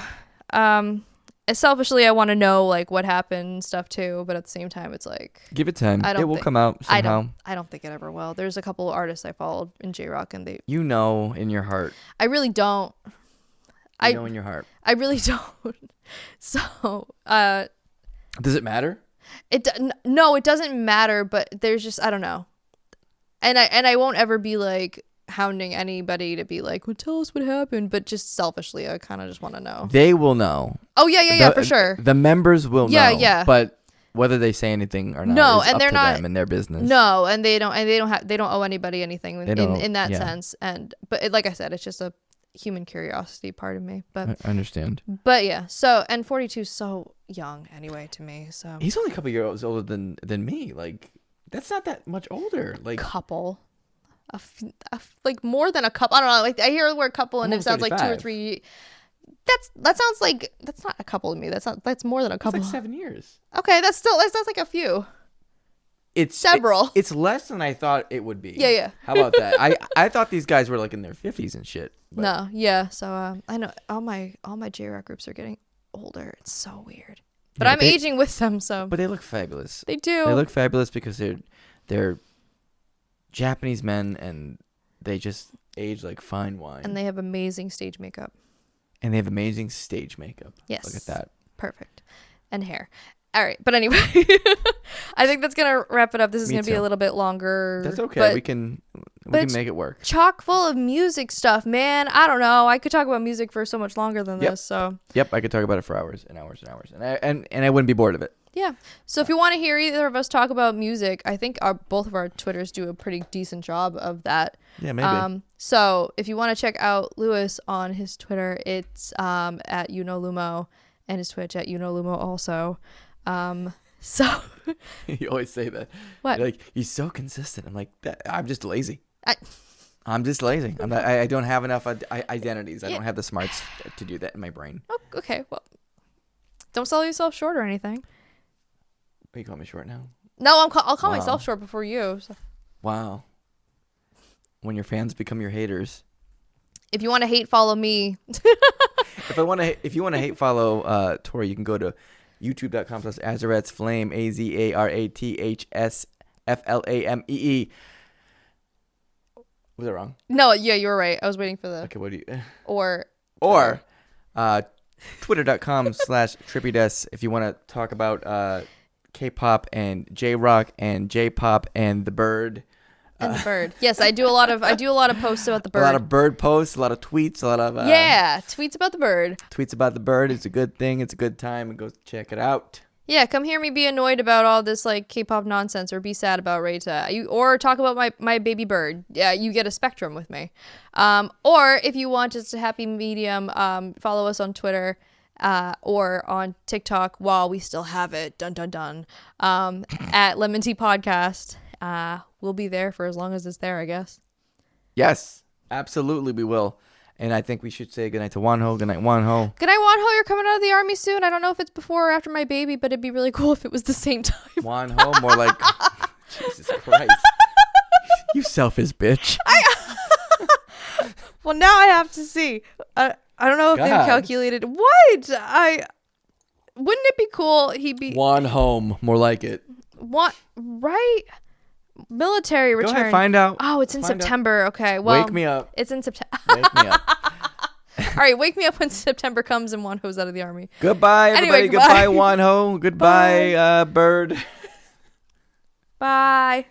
Selfishly, I want to know like what happened and stuff too, but at the same time, it's like, give it time. It will come out somehow. I don't think it ever will. There's a couple of artists I followed in J-Rock, and in your heart. I really don't. You know in your heart. I really don't. So, does it matter? No, it doesn't matter, but there's just, I don't know. And I won't ever be like hounding anybody to be like, well, tell us what happened, but just selfishly, I kind of just want to know. They will know. Oh yeah, for sure. The members will know. Yeah. But whether they say anything or not, no, is and up they're to not them and their business. No, and they don't owe anybody anything in that sense. But like I said, it's just a human curiosity part of me. But I understand. But yeah, so, and 42 is so young anyway to me. So he's only a couple years older than me. Like, that's not that much older. Like, couple. Like more than a couple. I don't know. Like, I hear the word couple and it sounds 35. Like 2 or 3. That sounds like, that's not a couple to me. That's more than a couple. It's like 7 years. Okay, that's like a few. It's several. It's less than I thought it would be. Yeah. How about that? I thought these guys were like in their 50s and shit. But. No, yeah. So I know all my J-Rock groups are getting older. It's so weird. But I'm aging with them, so. But they look fabulous. They do. They look fabulous because they're Japanese men, and they just age like fine wine. And they have amazing stage makeup. Yes. Look at that. Perfect. And hair. All right, but anyway, I think that's gonna wrap it up. This is gonna be a little bit longer. That's okay. We can make it work. Chock full of music stuff, man. I don't know. I could talk about music for so much longer than this. So I could talk about it for hours and hours and hours, and I wouldn't be bored of it. Yeah. So if you want to hear either of us talk about music, I think both of our Twitters do a pretty decent job of that. Yeah, maybe. So if you want to check out Lewis on his Twitter, it's at Lumo, and his Twitch at Lumo also. So you always say that. What? You're like, he's so consistent. I'm like, I'm just lazy. I'm just lazy. I don't have enough identities. I don't have the smarts to do that in my brain. Oh, okay. Well, don't sell yourself short or anything. You call me short now? No, I'll call myself short before you. So. Wow. When your fans become your haters. If you want to hate follow me. If you want to hate follow Tory, you can go to youtube.com/azarathsflame, AZARATHSFLAMEE. Was I wrong? No, yeah, you were right. I was waiting for the. Okay, what do you? Or twitter.com/trippydes if you want to talk about K-pop and J-rock and J-pop and the bird. And the bird. Yes, I do a lot of posts about the bird. A lot of bird posts, a lot of tweets, a lot of tweets about the bird. Tweets about the bird. It's a good thing. It's a good time. Go check it out. Yeah, come hear me be annoyed about all this like K-pop nonsense, or be sad about Reita, or talk about my baby bird. Yeah, you get a spectrum with me. Or if you want just a happy medium, follow us on Twitter. Or on TikTok while we still have it, dun dun dun, at LEM'n'TEA Podcast. We'll be there for as long as it's there, I guess. Yes, absolutely we will. And I think we should say goodnight to Wonho. Good night, Wonho. Good night, Wonho. You're coming out of the army soon. I don't know if it's before or after my baby, but it'd be really cool if it was the same time. Wonho, more like, Jesus Christ. You selfish bitch. Well, now I have to see. I don't know if they've calculated. What? Wouldn't it be cool? He'd be one home, more like it. What? Right? Military return. Go ahead, find out. Oh, it's in September. Okay, well, wake me up. It's in September. Wake me up. All right, wake me up when September comes and Wonho's out of the army. Goodbye, everybody. Anyway, goodbye, Wonho. Goodbye, bird. Bye.